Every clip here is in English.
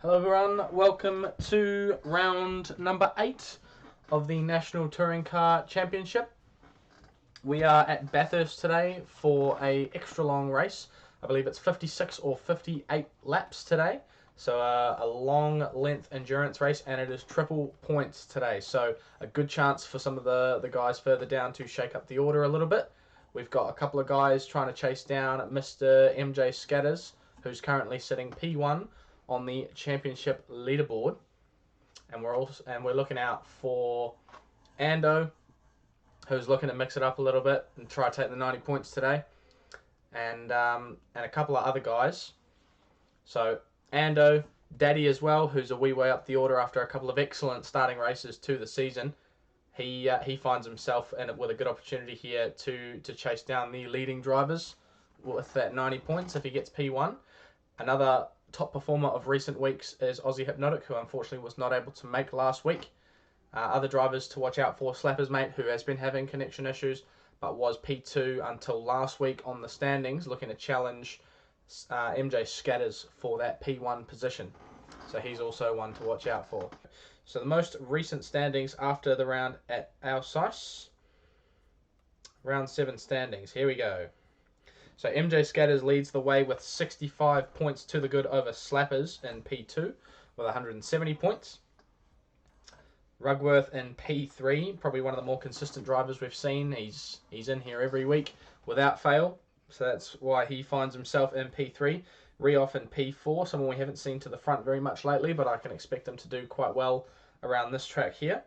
Hello everyone, welcome to round number 8 of the National Touring Car Championship. We are at Bathurst today for a extra long race. I believe it's 56 or 58 laps today. So a long length endurance race, and it is triple points today. So a good chance for some of the guys further down to shake up the order a little bit. We've got a couple of guys trying to chase down Mr. MJ Scatters, who's currently sitting P1 on the championship leaderboard, and we're looking out for Ando, who's looking to mix it up a little bit and try to take the 90 points today, and a couple of other guys. So Ando, Daddy as well, who's a wee way up the order after a couple of excellent starting races to the season. He finds himself in it with a good opportunity here to chase down the leading drivers with that 90 points if he gets P1. Another top performer of recent weeks is Aussie Hypnotic, who unfortunately was not able to make last week. Other drivers to watch out for: Slappers Mate, who has been having connection issues but was P2 until last week on the standings, looking to challenge MJ Scatters for that P1 position. So he's also one to watch out for. So the most recent standings after the round at Alsace. Round 7 standings. Here we go. So MJ Scatters leads the way with 65 points to the good over Slappers in P2 with 170 points. Rugworth in P3, probably one of the more consistent drivers we've seen. He's in here every week without fail, so that's why he finds himself in P3. Rioff in P4, someone we haven't seen to the front very much lately, but I can expect him to do quite well around this track here.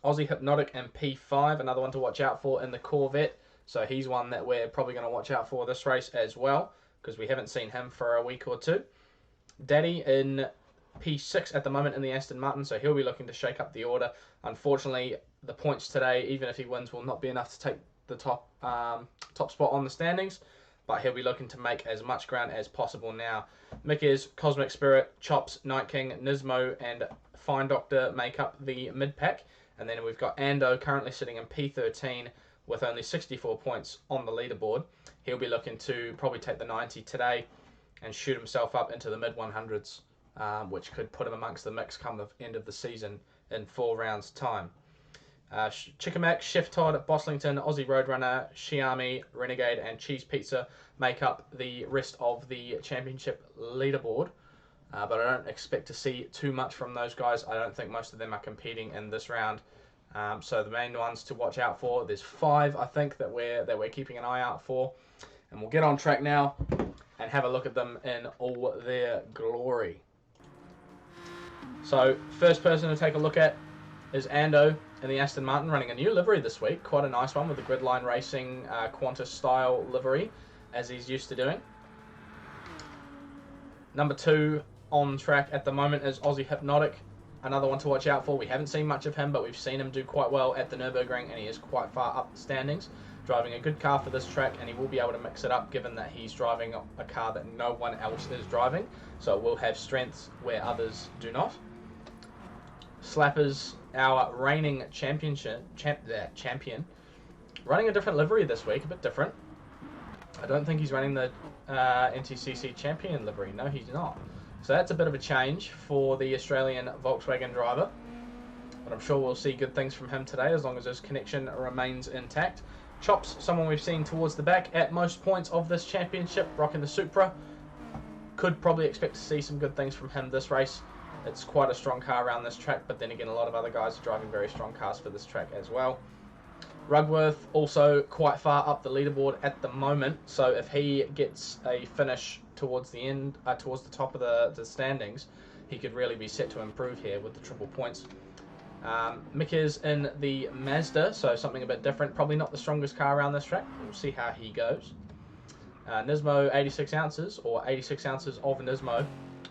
Aussie Hypnotic in P5, another one to watch out for in the Corvette. So he's one that we're probably going to watch out for this race as well, because we haven't seen him for a week or two. Daddy in P6 at the moment in the Aston Martin, so he'll be looking to shake up the order. Unfortunately, the points today, even if he wins, will not be enough to take the top spot on the standings, but he'll be looking to make as much ground as possible now. Mickey's, Cosmic Spirit, Chops, Night King, Nismo, and Fine Doctor make up the mid-pack. And then we've got Ando currently sitting in P13 with only 64 points on the leaderboard. He'll be looking to probably take the 90 today and shoot himself up into the mid-100s, which could put him amongst the mix come the end of the season in 4 rounds' time. Chickamak, Chef Todd, Boslington, Aussie Roadrunner, Xiaomi, Renegade, and Cheese Pizza make up the rest of the championship leaderboard. But I don't expect to see too much from those guys. I don't think most of them are competing in this round. So the main ones to watch out for, there's 5 I think that we're keeping an eye out for, and we'll get on track now and have a look at them in all their glory. So first person to take a look at is Ando in the Aston Martin, running a new livery this week, quite a nice one with the Gridline Racing Qantas style livery as he's used to doing. Number 2 on track at the moment is Aussie Hypnotic. Another one to watch out for. We haven't seen much of him, but we've seen him do quite well at the Nürburgring, and he is quite far up the standings, driving a good car for this track, and he will be able to mix it up given that he's driving a car that no one else is driving, so it will have strengths where others do not. Slappers, our reigning champion, running a different livery this week, a bit different. I don't think he's running the Ntcc champion livery. No, he's not. So that's a bit of a change for the Australian Volkswagen driver. But I'm sure we'll see good things from him today as long as his connection remains intact. Chops, someone we've seen towards the back at most points of this championship, rocking the Supra. Could probably expect to see some good things from him this race. It's quite a strong car around this track, but then again, a lot of other guys are driving very strong cars for this track as well. Rugworth also quite far up the leaderboard at the moment, so if he gets a finish towards the end, towards the top of the standings, he could really be set to improve here with the triple points. Mick is in the Mazda, so something a bit different. Probably not the strongest car around this track. We'll see how he goes. Nismo, 86 ounces, or 86 ounces of Nismo,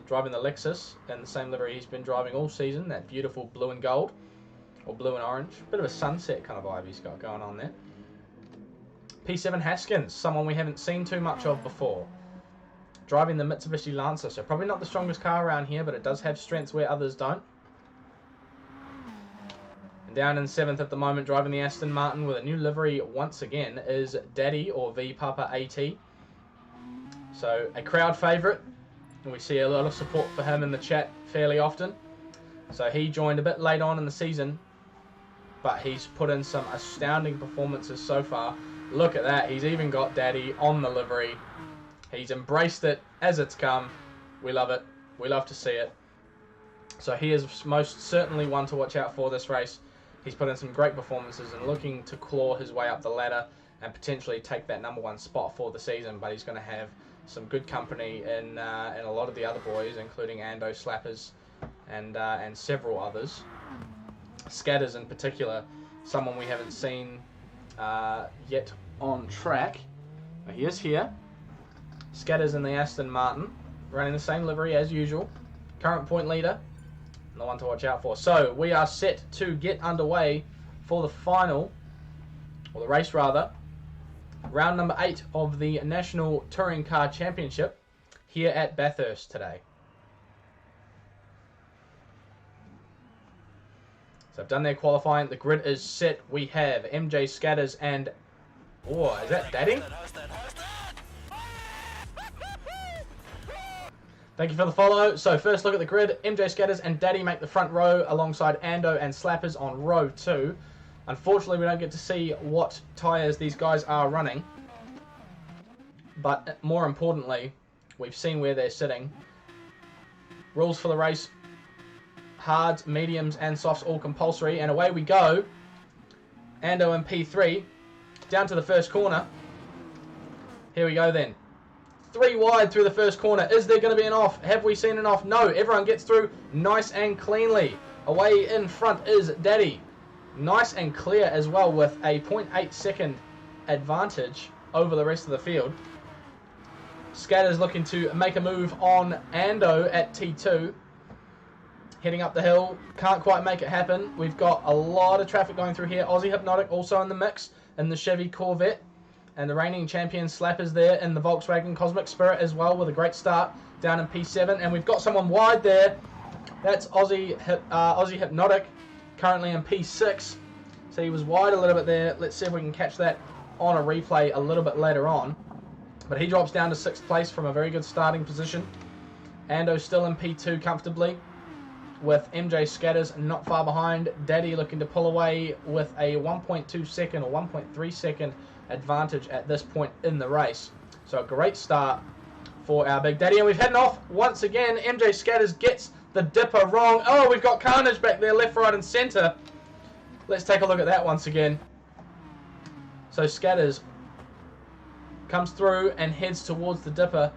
driving the Lexus in the same livery he's been driving all season, that beautiful blue and gold. Or blue and orange. Bit of a sunset kind of vibe he's got going on there. P7 Haskins, someone we haven't seen too much of before. Driving the Mitsubishi Lancer, so probably not the strongest car around here, but it does have strengths where others don't. And down in 7th at the moment, driving the Aston Martin with a new livery once again, is Daddy, or V Papa AT. So a crowd favourite. And we see a lot of support for him in the chat fairly often. So he joined a bit late on in the season, but he's put in some astounding performances so far. Look at that. He's even got Daddy on the livery. He's embraced it as it's come. We love it. We love to see it. So he is most certainly one to watch out for this race. He's put in some great performances and looking to claw his way up the ladder and potentially take that #1 spot for the season. But he's going to have some good company in a lot of the other boys, including Ando, Slappers, and several others. Scatters in particular, someone we haven't seen yet on track. But he is here. Scatters in the Aston Martin, running the same livery as usual. Current point leader, and the one to watch out for. So we are set to get underway for the final, or the race rather, round number 8 of the National Touring Car Championship here at Bathurst today. So I've done their qualifying. The grid is set. We have MJ Scatters and... Oh, is that Daddy? Thank you for the follow. So first look at the grid. MJ Scatters and Daddy make the front row alongside Ando and Slappers on row 2. Unfortunately, we don't get to see what tyres these guys are running. But more importantly, we've seen where they're sitting. Rules for the race. Hards, mediums and softs all compulsory. And away we go. Ando in P3. Down to the first corner. Here we go then. 3 wide through the first corner. Is there going to be an off? Have we seen an off? No. Everyone gets through nice and cleanly. Away in front is Daddy. Nice and clear as well with a 0.8 second advantage over the rest of the field. Scatters looking to make a move on Ando at T2. Heading up the hill. Can't quite make it happen. We've got a lot of traffic going through here. Aussie Hypnotic also in the mix in the Chevy Corvette. And the reigning champion Slappers there in the Volkswagen Cosmic Spirit as well with a great start down in P7. And we've got someone wide there. That's Aussie Hypnotic currently in P6. So he was wide a little bit there. Let's see if we can catch that on a replay a little bit later on. But he drops down to 6th place from a very good starting position. Ando still in P2 comfortably with MJ Scatters not far behind. Daddy looking to pull away with a 1.2 second or 1.3 second advantage at this point in the race. So a great start for our Big Daddy. And we've had an off once again. MJ Scatters gets the dipper wrong. Oh, we've got carnage back there, left, right and centre. Let's take a look at that once again. So Scatters comes through and heads towards the dipper.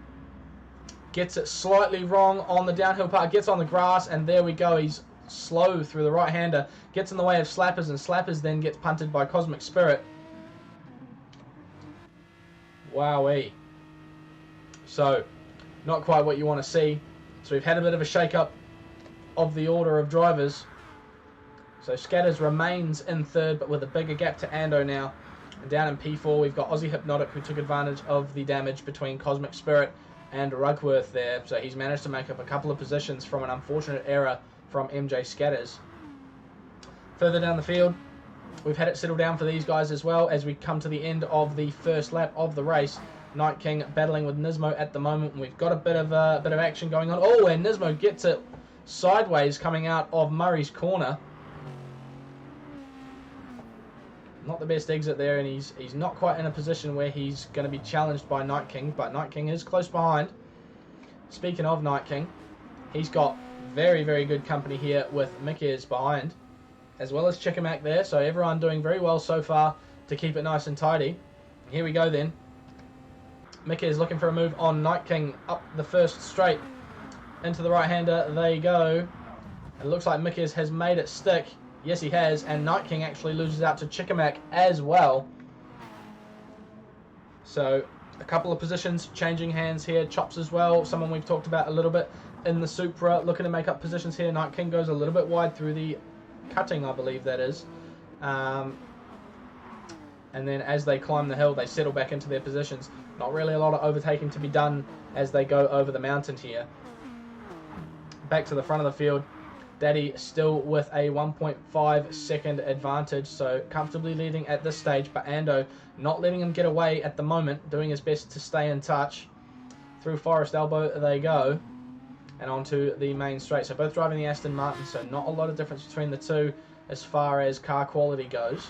Gets it slightly wrong on the downhill part. Gets on the grass and there we go. He's slow through the right-hander. Gets in the way of Slappers and Slappers then gets punted by Cosmic Spirit. Wowee. So, not quite what you want to see. So we've had a bit of a shake-up of the order of drivers. So Scatters remains in 3rd, but with a bigger gap to Ando now. And down in P4, we've got Aussie Hypnotic, who took advantage of the damage between Cosmic Spirit and Rugworth there. So he's managed to make up a couple of positions from an unfortunate error from MJ Scatters. Further down the field, we've had it settle down for these guys as well as we come to the end of the first lap of the race. Night King battling with Nismo at the moment. And we've got a bit of action going on. Oh, and Nismo gets it sideways coming out of Murray's corner. Not the best exit there, and he's not quite in a position where he's going to be challenged by Night King, but Night King is close behind. Speaking of Night King, he's got very, very good company here with Mickey's behind, as well as Chickamak there, so everyone doing very well so far to keep it nice and tidy. Here we go then. Mickey is looking for a move on Night King up the first straight into the right-hander. They go. It looks like Mickey has made it stick. Yes, he has, and Night King actually loses out to Chickamak as well. So, a couple of positions changing hands here. Chops as well, someone we've talked about a little bit in the Supra, looking to make up positions here. Night King goes a little bit wide through the cutting, I believe that is. And then as they climb the hill, they settle back into their positions. Not really a lot of overtaking to be done as they go over the mountain here. Back to the front of the field. Daddy still with a 1.5 second advantage, so comfortably leading at this stage, but Ando not letting him get away at the moment, doing his best to stay in touch. Through Forest Elbow they go. and onto the main straight. So both driving the Aston Martin, so not a lot of difference between the two as far as car quality goes.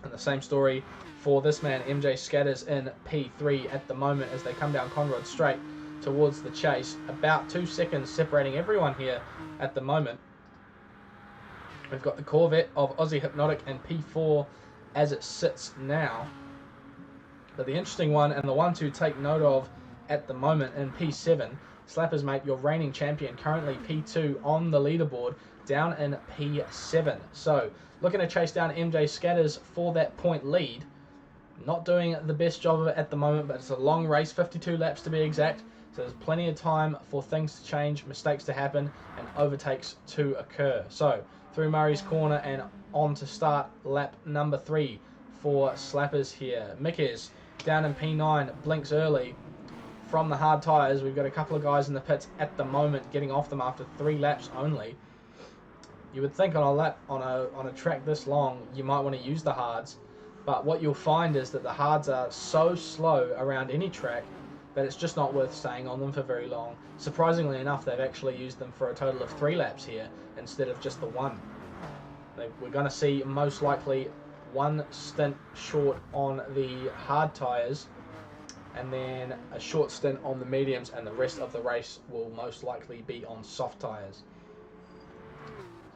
And the same story for this man, MJ Scatters, in P3 at the moment as they come down Conrod Straight towards the chase. About 2 seconds separating everyone here at the moment. We've got the Corvette of Aussie Hypnotic in P4 as it sits now. But the interesting one, and the one to take note of at the moment in P7, Slappers mate, your reigning champion, currently P2 on the leaderboard, down in P7. So, looking to chase down MJ Scatters for that point lead. Not doing the best job of it at the moment, but it's a long race, 52 laps to be exact. So there's plenty of time for things to change, mistakes to happen, and overtakes to occur. So, through Murray's Corner and on to start lap number 3 for Slappers here. Mickers down in P9, blinks early from the hard tyres. We've got a couple of guys in the pits at the moment getting off them after 3 laps only. You would think on a lap on a track this long, you might want to use the hards, but what you'll find is that the hards are so slow around any track that it's just not worth staying on them for very long. Surprisingly enough, they've actually used them for a total of 3 laps here instead of just the 1. We're going to see most likely 1 stint short on the hard tyres and then a short stint on the mediums, and the rest of the race will most likely be on soft tyres.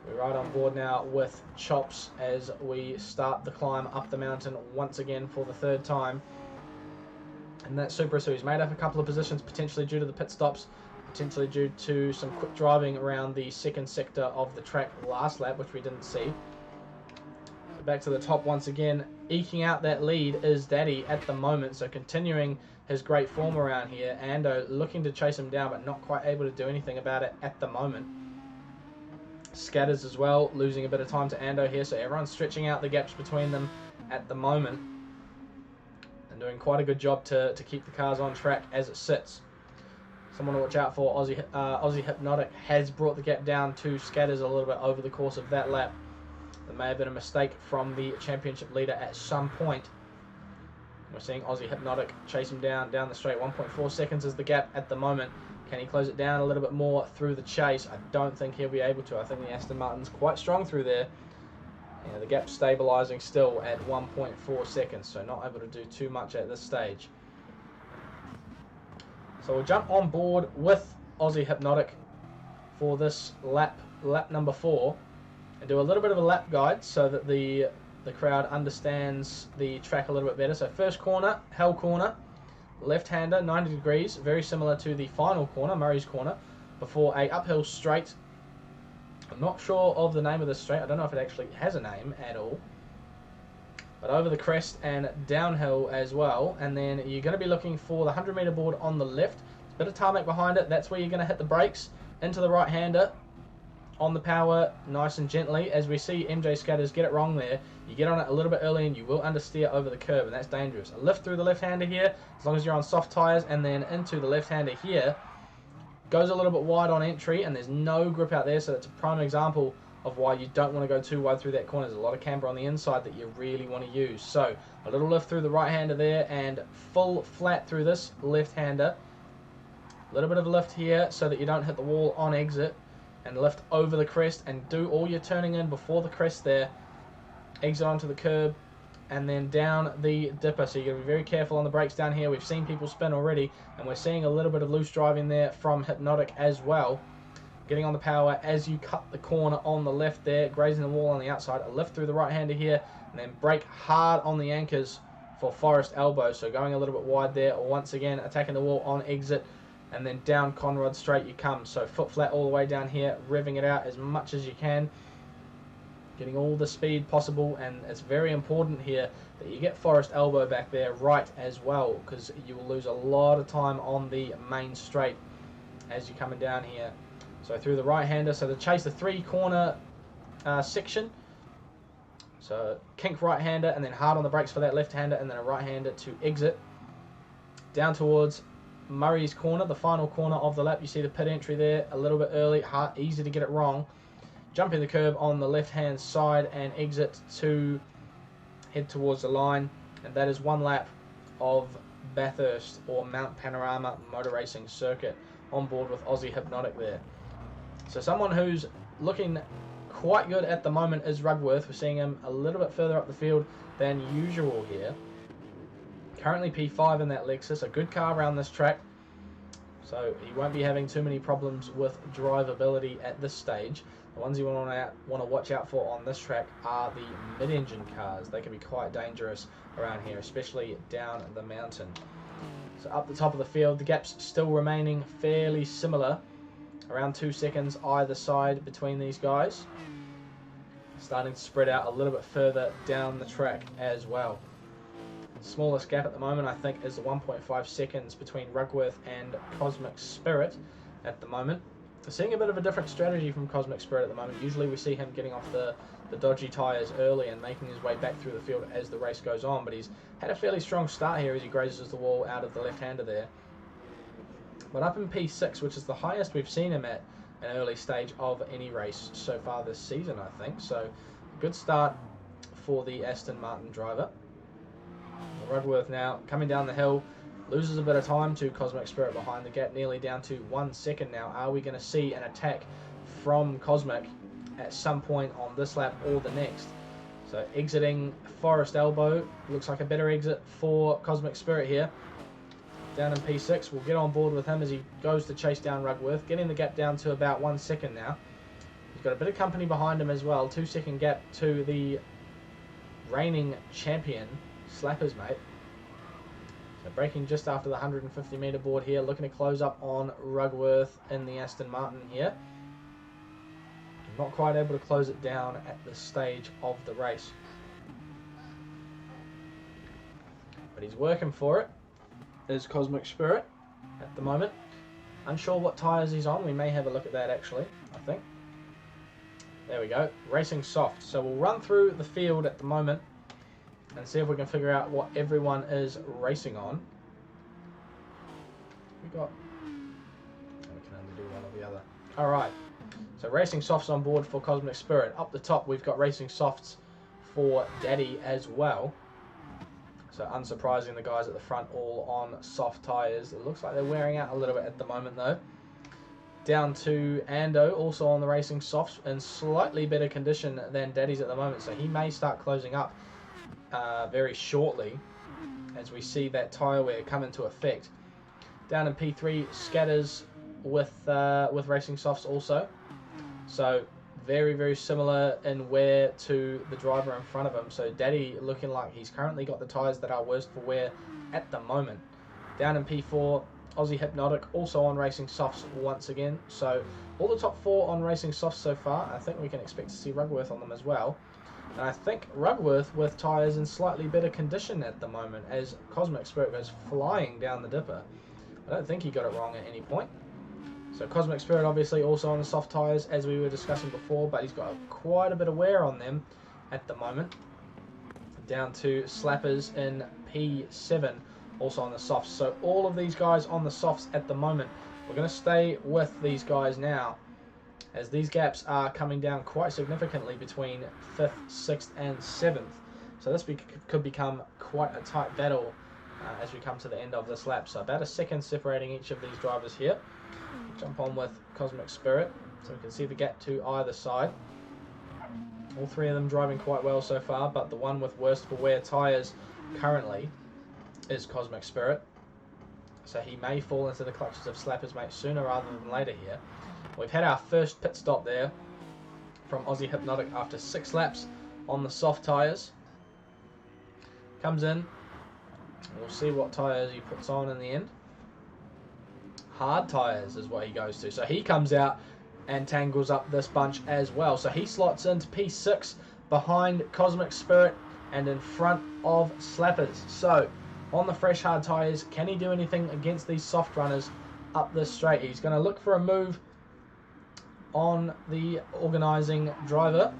We're right on board now with Chops as we start the climb up the mountain once again for the 3rd time. And that Supra, so he's made up a couple of positions, potentially due to the pit stops, potentially due to some quick driving around the 2nd sector of the track last lap, which we didn't see. So back to the top once again. Eking out that lead is Daddy at the moment, so continuing his great form around here. Ando looking to chase him down, but not quite able to do anything about it at the moment. Scatters as well, losing a bit of time to Ando here, so everyone's stretching out the gaps between them at the moment and doing quite a good job to keep the cars on track as it sits. Someone to watch out for. Aussie Hypnotic has brought the gap down to Scatters a little bit over the course of that lap. There may have been a mistake from the championship leader at some point. We're seeing Aussie Hypnotic chase him down the straight. 1.4 seconds is the gap at the moment. Can he close it down a little bit more through the chase? I don't think he'll be able to. I think the Aston Martin's quite strong through there. Yeah, the gap's stabilising still at 1.4 seconds, so not able to do too much at this stage. So we'll jump on board with Aussie Hypnotic for this lap number 4, and do a little bit of a lap guide so that the crowd understands the track a little bit better. So first corner, Hell Corner. Left-hander, 90 degrees, very similar to the final corner, Murray's Corner, before a uphill straight. I'm not sure of the name of this straight. I don't know if it actually has a name at all. But over the crest and downhill as well. And then you're going to be looking for the 100-metre board on the left. There's a bit of tarmac behind it. That's where you're going to hit the brakes into the right-hander on the power, nice and gently. As we see MJ Scatters get it wrong there, you get on it a little bit early and you will understeer over the curb, and that's dangerous. A lift through the left-hander here, as long as you're on soft tyres, and then into the left-hander here. Goes a little bit wide on entry, and there's no grip out there, so that's a prime example of why you don't want to go too wide through that corner. There's a lot of camber on the inside that you really want to use. So, a little lift through the right-hander there, and full flat through this left-hander. A little bit of a lift here so that you don't hit the wall on exit, and lift over the crest and do all your turning in before the crest there. Exit onto the curb and then down the dipper. So you're going to be very careful on the brakes down here. We've seen people spin already, and we're seeing a little bit of loose driving there from Hypnotic as well. Getting on the power as you cut the corner on the left there, grazing the wall on the outside. A lift through the right-hander here, and then brake hard on the anchors for Forest Elbow. So going a little bit wide there, or once again attacking the wall on exit. And then down Conrod Straight you come. So foot flat all the way down here, revving it out as much as you can. Getting all the speed possible, and it's very important here that you get Forest Elbow back there right as well, because you will lose a lot of time on the main straight as you're coming down here. So through the right-hander, so to chase the 3-corner section. So kink right-hander, and then hard on the brakes for that left-hander, and then a right-hander to exit. Down towards Murray's Corner, the final corner of the lap. You see the pit entry there a little bit early, easy to get it wrong. Jumping the curb on the left hand side and exit to head towards the line, and that is 1 lap of Bathurst or Mount Panorama Motor Racing Circuit on board with Aussie Hypnotic there. So someone who's looking quite good at the moment is Rugworth. We're seeing him a little bit further up the field than usual here. Currently P5 in that Lexus, a good car around this track. So he won't be having too many problems with drivability at this stage. The ones you want to watch out for on this track are the mid-engine cars. They can be quite dangerous around here, especially down the mountain. So up the top of the field, the gap's still remaining fairly similar. Around 2 seconds either side between these guys. Starting to spread out a little bit further down the track as well. Smallest gap at the moment, I think, is the 1.5 seconds between Rugworth and Cosmic Spirit at the moment. We're seeing a bit of a different strategy from Cosmic Spirit at the moment. Usually we see him getting off the dodgy tyres early and making his way back through the field as the race goes on, but he's had a fairly strong start here as he grazes the wall out of the left-hander there. But up in P6, which is the highest we've seen him at an early stage of any race so far this season, I think. So, good start for the Aston Martin driver. Rugworth now coming down the hill, loses a bit of time to Cosmic Spirit behind the gap, nearly down to 1 second now. Are we going to see an attack from Cosmic at some point on this lap or the next? So exiting Forest Elbow, looks like a better exit for Cosmic Spirit here. Down in P6, we'll get on board with him as he goes to chase down Rugworth, getting the gap down to about 1 second now. He's got a bit of company behind him as well, 2 second gap to the reigning champion, Slappers mate. So braking just after the 150 metre board here, looking to close up on Rugworth in the Aston Martin here. Not quite able to close it down at this stage of the race. But he's working for it, is Cosmic Spirit at the moment. Unsure what tyres he's on, we may have a look at that actually, I think. There we go, racing soft. So we'll run through the field at the moment and see if we can figure out what everyone is racing on. We can only do one or the other. Alright, so racing softs on board for Cosmic Spirit. Up the top we've got racing softs for Daddy as well. So unsurprising, the guys at the front all on soft tyres. It looks like they're wearing out a little bit at the moment though. Down to Ando, also on the racing softs, in slightly better condition than Daddy's at the moment, so he may start closing up very shortly as we see that tyre wear come into effect. Down in P3, Scatters with racing softs also. So very, very similar in wear to the driver in front of him. So Daddy looking like he's currently got the tyres that are worst for wear at the moment. Down in P4, Aussie Hypnotic also on racing softs once again. So all the top 4 on racing softs so far. I think we can expect to see Rugworth on them as well. And I think Rugworth with tyres in slightly better condition at the moment as Cosmic Spirit goes flying down the dipper. I don't think he got it wrong at any point. So Cosmic Spirit obviously also on the soft tyres as we were discussing before, but he's got quite a bit of wear on them at the moment. Down to Slappers in P7 also on the softs. So all of these guys on the softs at the moment. We're going to stay with these guys now, as these gaps are coming down quite significantly between 5th, 6th and 7th. So this could become quite a tight battle as we come to the end of this lap. So about a second separating each of these drivers here. Jump on with Cosmic Spirit so we can see the gap to either side. All 3 of them driving quite well so far, but the one with worst for wear tyres currently is Cosmic Spirit. So he may fall into the clutches of Slappers mate sooner rather than later here. We've had our first pit stop there from Aussie Hypnotic after 6 laps on the soft tyres. Comes in, we'll see what tyres he puts on in the end. Hard tyres is what he goes to. So he comes out and tangles up this bunch as well. So he slots into P6 behind Cosmic Spirit and in front of Slappers. So on the fresh hard tyres, can he do anything against these soft runners up this straight? He's going to look for a move on the organising driver.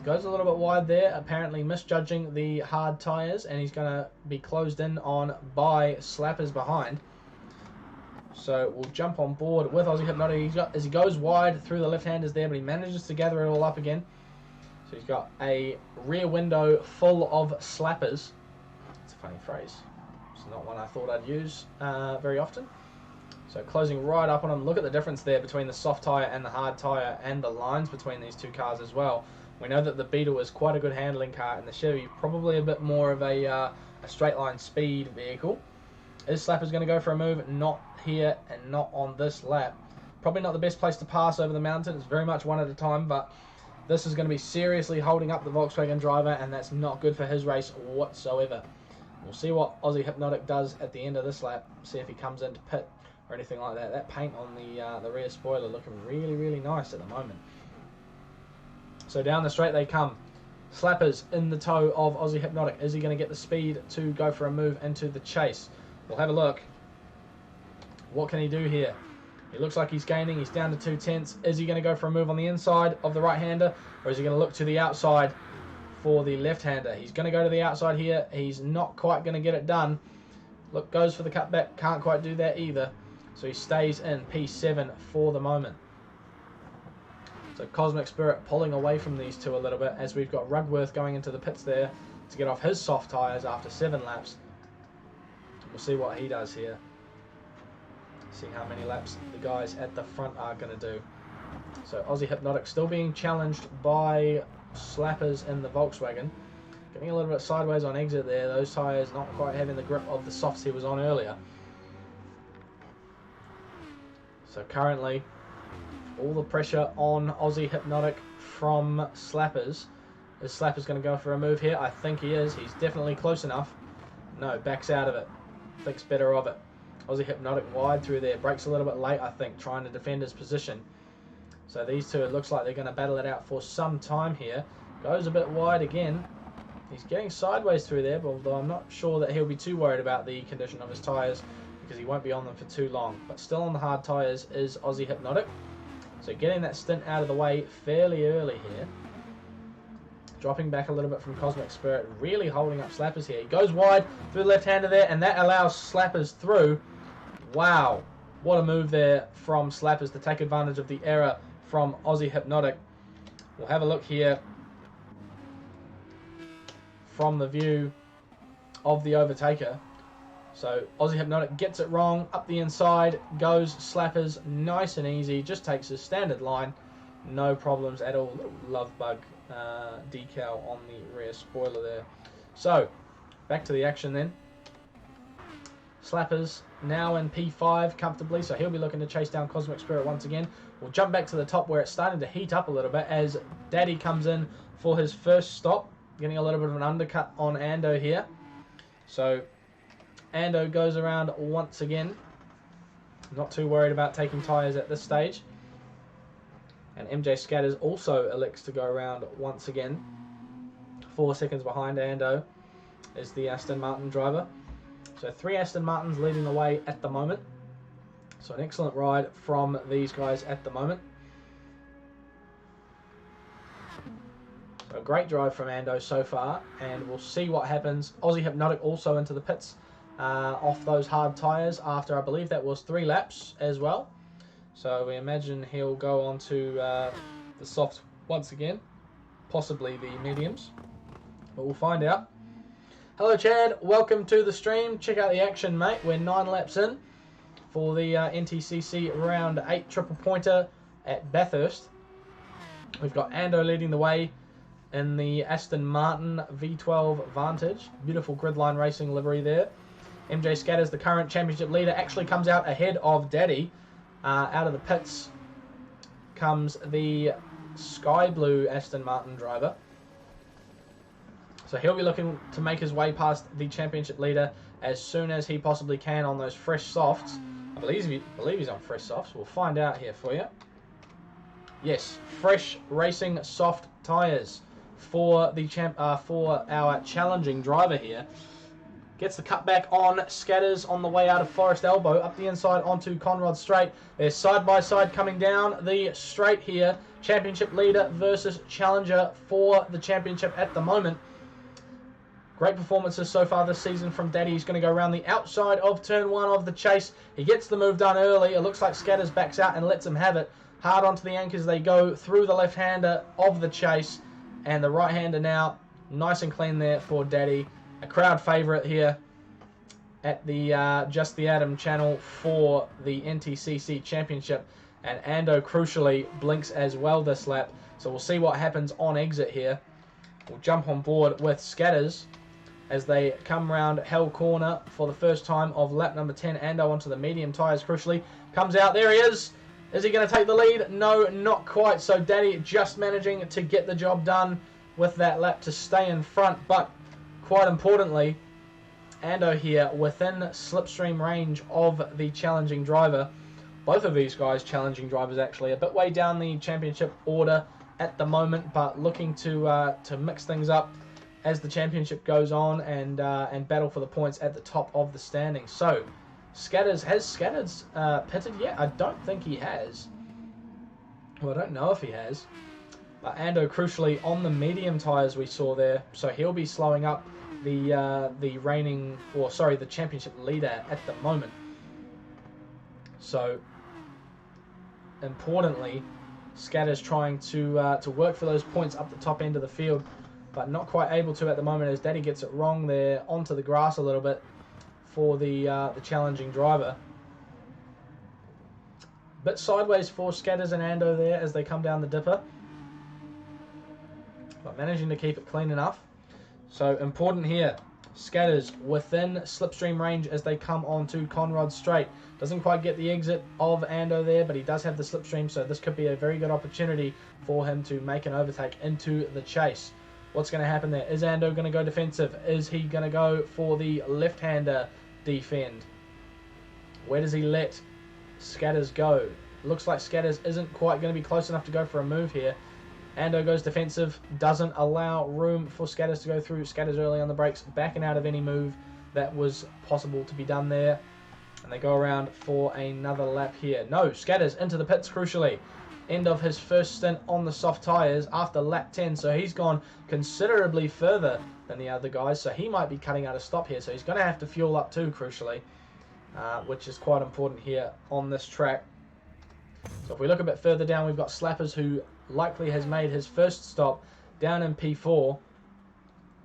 Goes a little bit wide there, apparently misjudging the hard tyres, and he's going to be closed in on by Slappers behind. So we'll jump on board with Aussie Hypnotic as he goes wide through the left-handers there, but he manages to gather it all up again. So he's got a rear window full of Slappers. It's a funny phrase. It's not one I thought I'd use very often. So closing right up on him. Look at the difference there between the soft tyre and the hard tyre, and the lines between these two cars as well. We know that the Beetle is quite a good handling car, and the Chevy probably a bit more of a straight line speed vehicle. Is Slappers going to go for a move? Not here and not on this lap. Probably not the best place to pass over the mountain. It's very much one at a time, but this is going to be seriously holding up the Volkswagen driver, and that's not good for his race whatsoever. We'll see what Aussie Hypnotic does at the end of this lap. See if he comes into pit or anything like that. That paint on the rear spoiler looking really, really nice at the moment. So down the straight they come. Slappers in the toe of Aussie Hypnotic. Is he going to get the speed to go for a move into the chase? We'll have a look. What can he do here? He looks like he's gaining. He's down to 2/10. Is he going to go for a move on the inside of the right-hander, or is he going to look to the outside for the left-hander? He's going to go to the outside here. He's not quite going to get it done. Look, goes for the cutback. Can't quite do that either. So he stays in P7 for the moment. So Cosmic Spirit pulling away from these two a little bit, as we've got Rugworth going into the pits there to get off his soft tyres after 7 laps. We'll see what he does here. See how many laps the guys at the front are going to do. So Aussie Hypnotic still being challenged by Slappers in the Volkswagen. Getting a little bit sideways on exit there. Those tyres not quite having the grip of the softs he was on earlier. So currently, all the pressure on Aussie Hypnotic from Slappers. Is Slappers going to go for a move here? I think he is. He's definitely close enough. No, backs out of it. Thinks better of it. Aussie Hypnotic wide through there. Breaks a little bit late, I think, trying to defend his position. So these two, it looks like they're going to battle it out for some time here. Goes a bit wide again. He's getting sideways through there, but although I'm not sure that he'll be too worried about the condition of his tyres, because he won't be on them for too long. But still on the hard tyres is Aussie Hypnotic. So getting that stint out of the way fairly early here. Dropping back a little bit from Cosmic Spirit. Really holding up Slappers here. He goes wide through the left-hander there, and that allows Slappers through. Wow. What a move there from Slappers to take advantage of the error from Aussie Hypnotic. We'll have a look here from the view of the overtaker. So Aussie Hypnotic gets it wrong, up the inside, goes Slappers, nice and easy, just takes his standard line, no problems at all. Little love bug decal on the rear spoiler there. So, back to the action then. Slappers now in P5 comfortably, so he'll be looking to chase down Cosmic Spirit once again. We'll jump back to the top where it's starting to heat up a little bit as Daddy comes in for his first stop, getting a little bit of an undercut on Ando here. So Ando goes around once again. Not too worried about taking tyres at this stage. And MJ Scatters also elects to go around once again. 4 seconds behind Ando is the Aston Martin driver. So 3 Aston Martins leading the way at the moment. So an excellent ride from these guys at the moment. So a great drive from Ando so far, and we'll see what happens. Aussie Hypnotic also into the pits off those hard tyres after, I believe that was 3 laps as well. So we imagine he'll go on to the softs once again, possibly the mediums, but we'll find out. Hello Chad, welcome to the stream. Check out the action, mate. We're 9 laps in for the Ntcc round 8 triple pointer at Bathurst. We've got Ando leading the way in the Aston Martin V12 Vantage. Beautiful gridline racing livery there. MJ Scatters, the current championship leader, actually comes out ahead of Daddy. Out of the pits comes the sky blue Aston Martin driver. So he'll be looking to make his way past the championship leader as soon as he possibly can on those fresh softs. I believe he's on fresh softs. We'll find out here for you. Yes, fresh racing soft tyres for the for our challenging driver here. Gets the cutback on, Scatters on the way out of Forest Elbow, up the inside onto Conrod Straight. They're side by side coming down the straight here. Championship leader versus challenger for the championship at the moment. Great performances so far this season from Daddy. He's going to go around the outside of turn 1 of the chase. He gets the move done early. It looks like Scatters backs out and lets him have it. Hard onto the anchors they go through the left-hander of the chase. And the right-hander now, nice and clean there for Daddy. A crowd favourite here. at the Just the Atom channel for the Ntcc Championship, and Ando crucially blinks as well this lap. So we'll see what happens on exit here. We'll jump on board with Scatters as they come round Hell Corner for the first time of lap number 10. Ando onto the medium tyres crucially. Comes out, there he is. Is he going to take the lead? No, not quite. So Daddy just managing to get the job done with that lap to stay in front. But quite importantly, Ando here within slipstream range of the challenging driver. Both of these guys challenging drivers actually, a bit way down the championship order at the moment, but looking to mix things up as the championship goes on and battle for the points at the top of the standings. So Scatters, has Scatters pitted yet? I don't think he has. Well, I don't know if he has. But Ando crucially on the medium tyres we saw there, so he'll be slowing up the the championship leader at the moment. So importantly, Scatters trying to work for those points up the top end of the field, but not quite able to at the moment as Daddy gets it wrong there onto the grass a little bit for the challenging driver. Bit sideways for Scatters and Ando there as they come down the dipper, but managing to keep it clean enough. So important here, Scatters within slipstream range as they come onto Conrod Straight. Doesn't quite get the exit of Ando there, but he does have the slipstream, so this could be a very good opportunity for him to make an overtake into the chase. What's going to happen there? Is Ando going to go defensive? Is he going to go for the left-hander defend? Where does he let Scatters go? Looks like Scatters isn't quite going to be close enough to go for a move here. Ando goes defensive, doesn't allow room for Scatters to go through. Scatters early on the brakes, backing out of any move that was possible to be done there. And they go around for another lap here. No, Scatters into the pits crucially. End of his first stint on the soft tyres after lap 10. So he's gone considerably further than the other guys. So he might be cutting out a stop here. So he's going to have to fuel up too, crucially, which is quite important here on this track. So if we look a bit further down, we've got Slappers, who likely has made his first stop down in P4.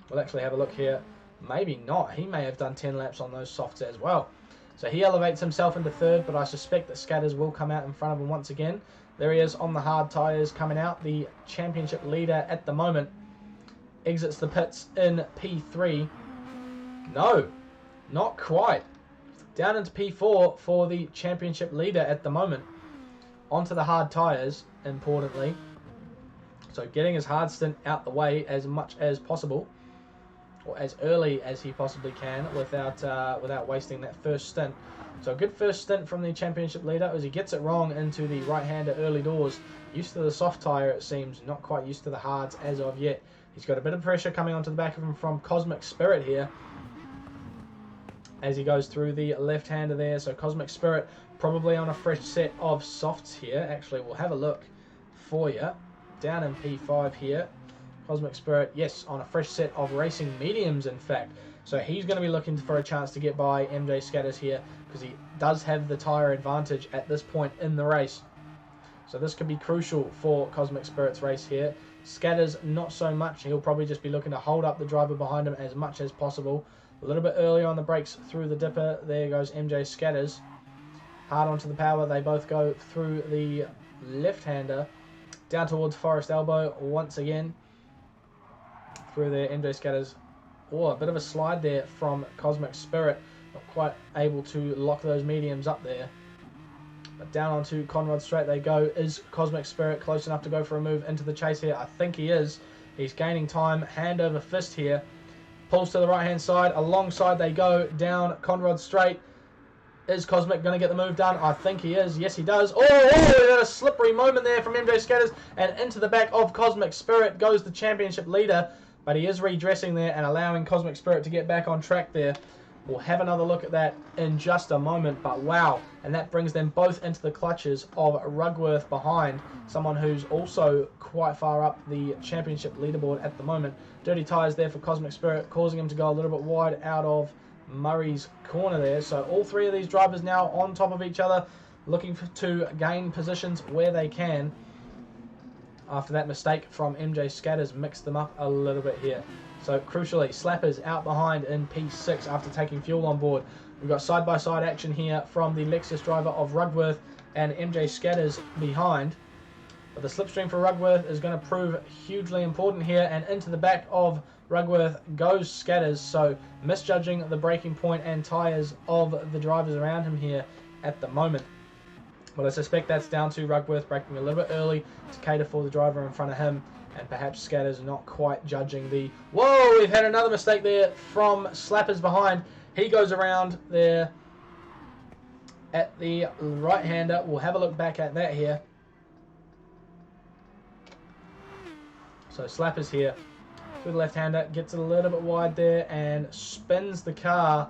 We'll actually have a look here. Maybe not. He may have done 10 laps on those softs as well. So he elevates himself into third, but I suspect that Scatters will come out in front of him once again. There he is on the hard tyres coming out. The championship leader at the moment exits the pits in P3. No, not quite. Down into P4 for the championship leader at the moment. Onto the hard tyres, importantly. So getting his hard stint out the way as much as possible, or as early as he possibly can, without wasting that first stint. So a good first stint from the championship leader as he gets it wrong into the right-hander early doors. Used to the soft tyre, it seems, not quite used to the hards as of yet. He's got a bit of pressure coming onto the back of him from Cosmic Spirit here as he goes through the left-hander there. So Cosmic Spirit probably on a fresh set of softs here. Actually, we'll have a look for you. Down in P5 here. Cosmic Spirit, yes, on a fresh set of racing mediums, in fact. So he's going to be looking for a chance to get by MJ Scatters here, because he does have the tyre advantage at this point in the race. So this could be crucial for Cosmic Spirit's race here. Scatters, not so much. He'll probably just be looking to hold up the driver behind him as much as possible. A little bit early on the brakes through the dipper. There goes MJ Scatters. Hard onto the power. They both go through the left-hander. Down towards Forest Elbow once again. Through there, MJ Scatters. Oh, a bit of a slide there from Cosmic Spirit. Not quite able to lock those mediums up there. But down onto Conrod Straight they go. Is Cosmic Spirit close enough to go for a move into the chase here? I think he is. He's gaining time. Hand over fist here. Pulls to the right-hand side. Alongside they go. Down Conrod Straight. Is Cosmic going to get the move done? I think he is. Yes, he does. Oh, a slippery moment there from MJ Scatters. And into the back of Cosmic Spirit goes the championship leader. But he is redressing there and allowing Cosmic Spirit to get back on track there. We'll have another look at that in just a moment. But wow. And that brings them both into the clutches of Rugworth behind. Someone who's also quite far up the championship leaderboard at the moment. Dirty tyres there for Cosmic Spirit, causing him to go a little bit wide out of Murray's corner there. So all three of these drivers now on top of each other, looking to gain positions where they can. After that mistake from MJ Scatters mixed them up a little bit here. So crucially, Slappers out behind in P6 after taking fuel on board. We've got side-by-side action here from the Lexus driver of Rugworth and MJ Scatters behind. But the slipstream for Rugworth is going to prove hugely important here, and into the back of Rugworth goes Scatters, so misjudging the braking point and tyres of the drivers around him here at the moment. But I suspect that's down to Rugworth braking a little bit early to cater for the driver in front of him, and perhaps Scatters not quite judging the... Whoa, we've had another mistake there from Slappers behind. He goes around there at the right-hander. We'll have a look back at that here. So Slappers here to the left-hander, gets it a little bit wide there and spins the car.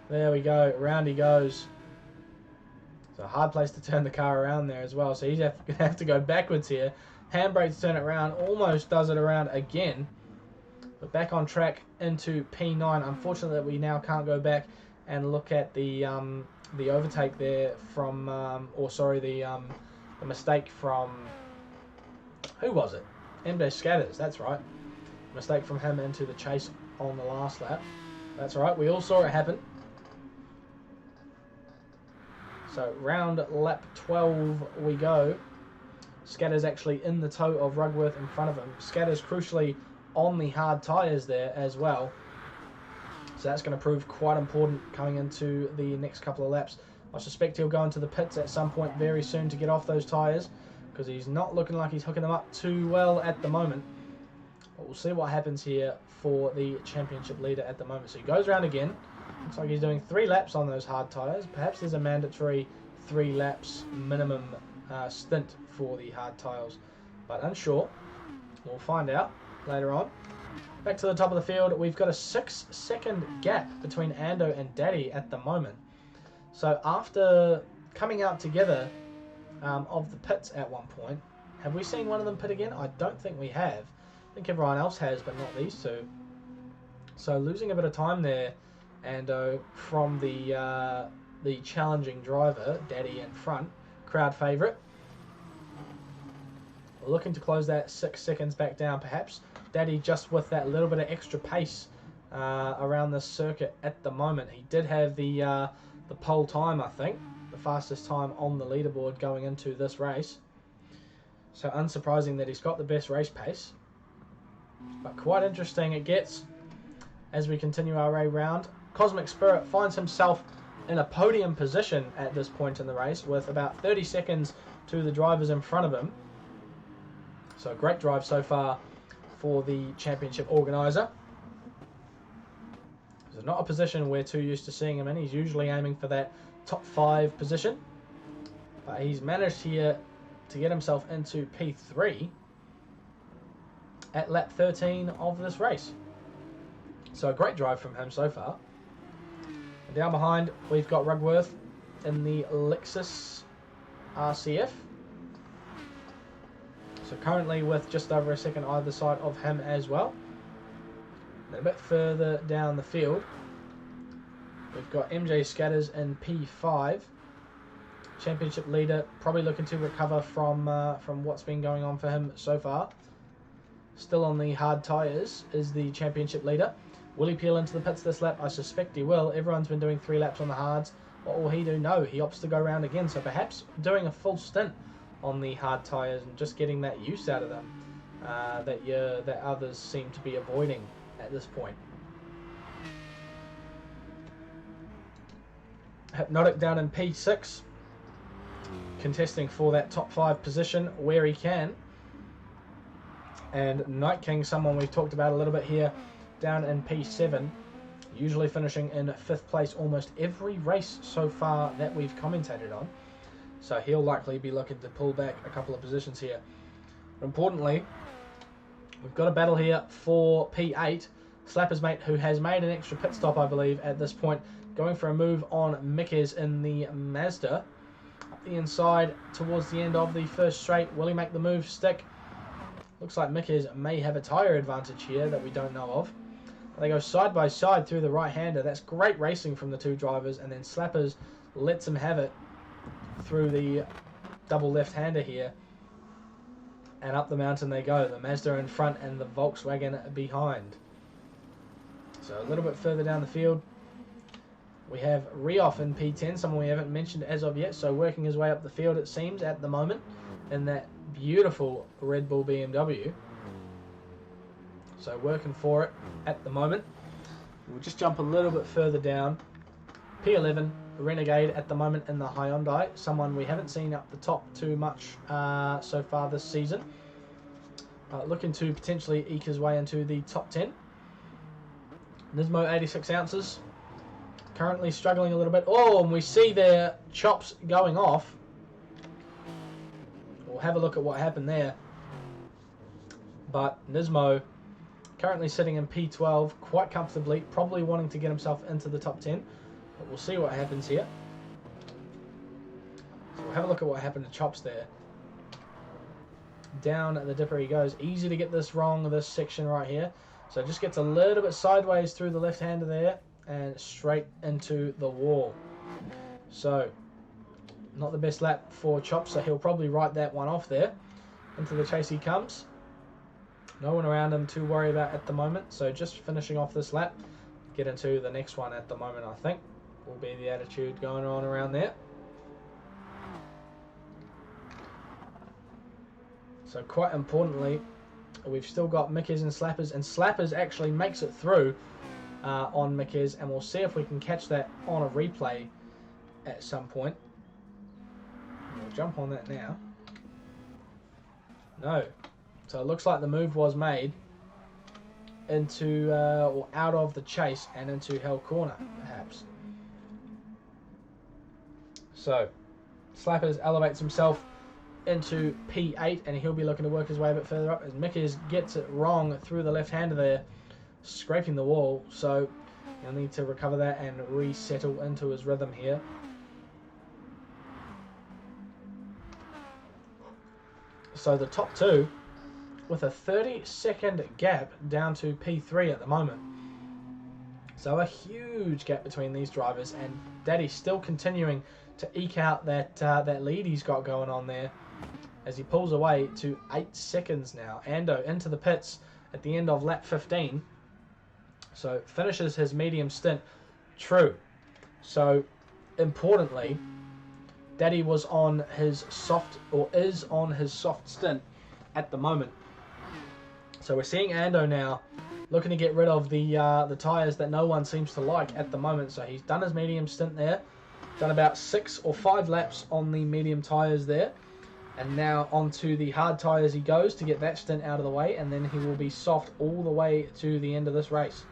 There we go, around he goes. So a hard place to turn the car around there as well. So he's going to have to go backwards here. Handbrake to turn it around, almost does it around again. But back on track into P9. Unfortunately, that we now can't go back and look at the overtake there from, the mistake from, who was it? MJ Scatters, that's right. Mistake from him into the chase on the last lap. That's right, we all saw it happen. So round lap 12 we go. Scatters actually in the tow of Rugworth in front of him. Scatters crucially on the hard tyres there as well. So that's going to prove quite important coming into the next couple of laps. I suspect he'll go into the pits at some point very soon to get off those tyres, because he's not looking like he's hooking them up too well at the moment. But we'll see what happens here for the championship leader at the moment. So he goes around again. Looks like he's doing 3 laps on those hard tyres. Perhaps there's a mandatory 3 laps minimum stint for the hard tyres, but unsure. We'll find out later on. Back to the top of the field, we've got a 6-second gap between Ando and Daddy at the moment. So after coming out together of the pits at one point, have we seen one of them pit again? I don't think we have. I think everyone else has, but not these two. So losing a bit of time there, Ando, from the challenging driver, Daddy in front, crowd favourite. Looking to close that 6 seconds back down perhaps. Daddy just with that little bit of extra pace around this circuit at the moment. He did have the pole time, I think. The fastest time on the leaderboard going into this race. So unsurprising that he's got the best race pace. But quite interesting it gets as we continue our round. Cosmic Spirit finds himself in a podium position at this point in the race with about 30 seconds to the drivers in front of him. So a great drive so far for the championship organiser. So not a position we're too used to seeing him in. He's usually aiming for that top 5 position. But he's managed here to get himself into P3 at lap 13 of this race. So a great drive from him so far. And down behind we've got Rugworth in the Lexus RCF. So currently with just over a second either side of him as well. And a bit further down the field, we've got MJ Scatters in P5. Championship leader, probably looking to recover from what's been going on for him so far. Still on the hard tyres is the championship leader. Will he peel into the pits this lap? I suspect he will. Everyone's been doing 3 laps on the hards. What will he do? No, he opts to go around again. So perhaps doing a full stint on the hard tyres and just getting that use out of them that others seem to be avoiding at this point. Hypnotic down in P6, contesting for that top 5 position where he can. And Night King, someone we've talked about a little bit here, down in P7, usually finishing in 5th place almost every race so far that we've commentated on. So he'll likely be looking to pull back a couple of positions here. But importantly, we've got a battle here for P8. Slapper's mate, who has made an extra pit stop, I believe, at this point, going for a move on Mickes in the Mazda. Up the inside towards the end of the first straight. Will he make the move stick? Looks like Mickes may have a tyre advantage here that we don't know of. They go side by side through the right-hander. That's great racing from the two drivers, and then Slappers lets him have it through the double left-hander here, and up the mountain they go. The Mazda in front and the Volkswagen behind. So a little bit further down the field, We have Rioff in P10, someone we haven't mentioned as of yet, so working his way up the field it seems at the moment in that beautiful Red Bull BMW. So working for it at the moment. We'll just jump a little bit further down. P11, Renegade at the moment in the Hyundai, someone we haven't seen up the top too much so far this season. Looking to potentially eke his way into the top 10. Nismo 86 ounces. Currently struggling a little bit. Oh, and we see their chops going off. We'll have a look at what happened there. But Nismo currently sitting in P12 quite comfortably, probably wanting to get himself into the top 10. But we'll see what happens here. So we'll have a look at what happened to chops there. Down the dipper he goes. Easy to get this wrong, this section right here. So it just gets a little bit sideways through the left-hander there and straight into the wall. So, not the best lap for Chops, so he'll probably write that one off there. Into the chase he comes. No one around him to worry about at the moment, so just finishing off this lap. Get into the next one at the moment, I think. Will be the attitude going on around there. So quite importantly, we've still got Mickers and Slappers actually makes it through on Mickers, and we'll see if we can catch that on a replay at some point. We'll jump on that now. No. So it looks like the move was made into or out of the chase and into Hell Corner, perhaps. So Slappers elevates himself into P8, and he'll be looking to work his way a bit further up as Mickers gets it wrong through the left-hander there, scraping the wall. So he'll need to recover that and resettle into his rhythm here. So the top two with a 30-second gap down to P3 at the moment. So a huge gap between these drivers, and Daddy's still continuing to eke out that that lead he's got going on there as he pulls away to 8 seconds now. Ando into the pits at the end of lap 15. So finishes his medium stint. True. So importantly, Daddy was on his soft, or is on his soft stint at the moment. So we're seeing Ando now looking to get rid of the tyres that no one seems to like at the moment. So he's done his medium stint there. Done about 6 or 5 laps on the medium tyres there. And now onto the hard tyres he goes to get that stint out of the way. And then he will be soft all the way to the end of this race.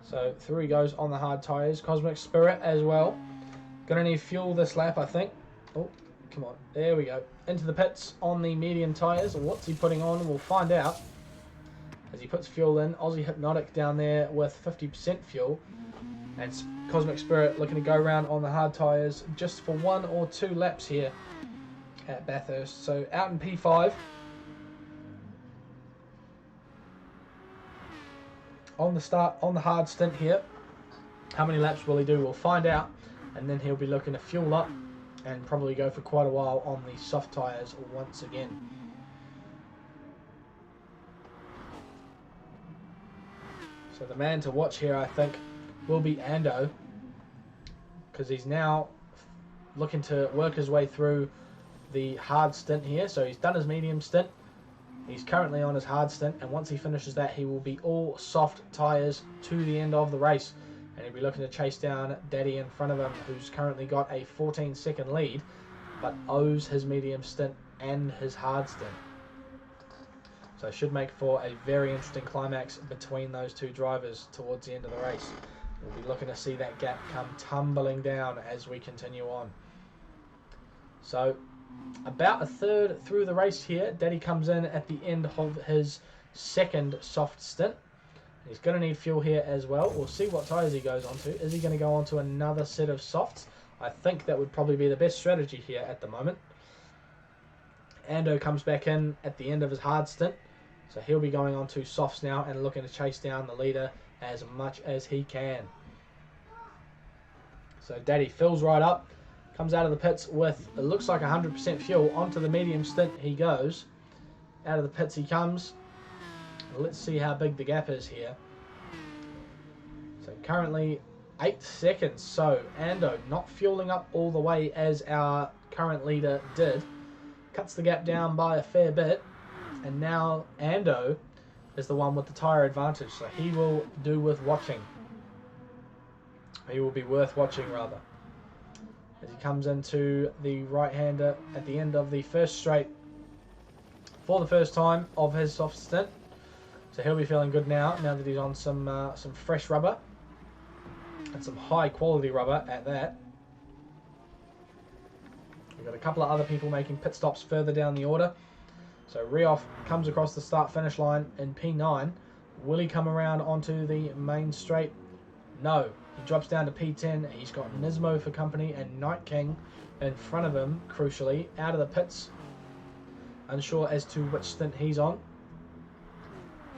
So through he goes on the hard tyres. Cosmic Spirit as well. Gonna need fuel this lap, I think. Oh, come on. There we go. Into the pits on the medium tyres. What's he putting on? We'll find out as he puts fuel in. Aussie Hypnotic down there with 50% fuel. And Cosmic Spirit looking to go around on the hard tyres just for 1 or 2 laps here at Bathurst. So out in P5. On the hard stint here. How many laps will he do? We'll find out. And then he'll be looking to fuel up and probably go for quite a while on the soft tyres once again. So the man to watch here, I think, will be Ando, because he's now looking to work his way through the hard stint here. So he's done his medium stint. He's currently on his hard stint, and once he finishes that, he will be all soft tyres to the end of the race. And he'll be looking to chase down Daddy in front of him, who's currently got a 14-second lead, but owes his medium stint and his hard stint. So it should make for a very interesting climax between those two drivers towards the end of the race. We'll be looking to see that gap come tumbling down as we continue on. So about a third through the race here, Daddy comes in at the end of his second soft stint. He's going to need fuel here as well. We'll see what tyres he goes onto. Is he going to go onto another set of softs? I think that would probably be the best strategy here at the moment. Ando comes back in at the end of his hard stint. So he'll be going on to softs now and looking to chase down the leader as much as he can. So Daddy fills right up. Comes out of the pits with, it looks like 100% fuel. Onto the medium stint he goes. Out of the pits he comes. Let's see how big the gap is here. So currently 8 seconds. So Ando not fueling up all the way as our current leader did. Cuts the gap down by a fair bit. And now Ando is the one with the tyre advantage. So he will do with watching. He will be worth watching rather. As he comes into the right-hander at the end of the first straight for the first time of his soft stint. So he'll be feeling good now that he's on some fresh rubber. And some high quality rubber at that. We've got a couple of other people making pit stops further down the order. So Rioff comes across the start finish line in P9. Will he come around onto the main straight? No. He drops down to P10. He's got Nismo for company and Night King in front of him, crucially, out of the pits. Unsure as to which stint he's on.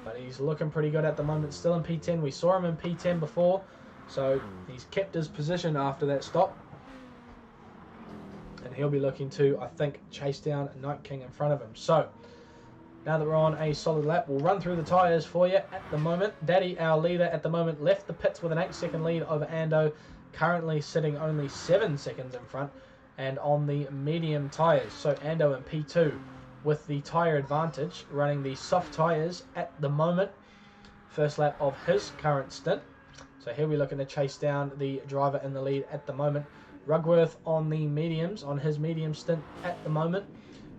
But he's looking pretty good at the moment. Still in P10. We saw him in P10 before. So he's kept his position after that stop. And he'll be looking to, I think, chase down Night King in front of him. So now that we're on a solid lap, we'll run through the tyres for you at the moment. Daddy, our leader at the moment, left the pits with an 8-second lead over Ando. Currently sitting only 7 seconds in front and on the medium tyres. So Ando in P2 with the tyre advantage, running the soft tyres at the moment. First lap of his current stint. So he'll be looking to chase down the driver in the lead at the moment. Rugworth on the mediums, on his medium stint at the moment.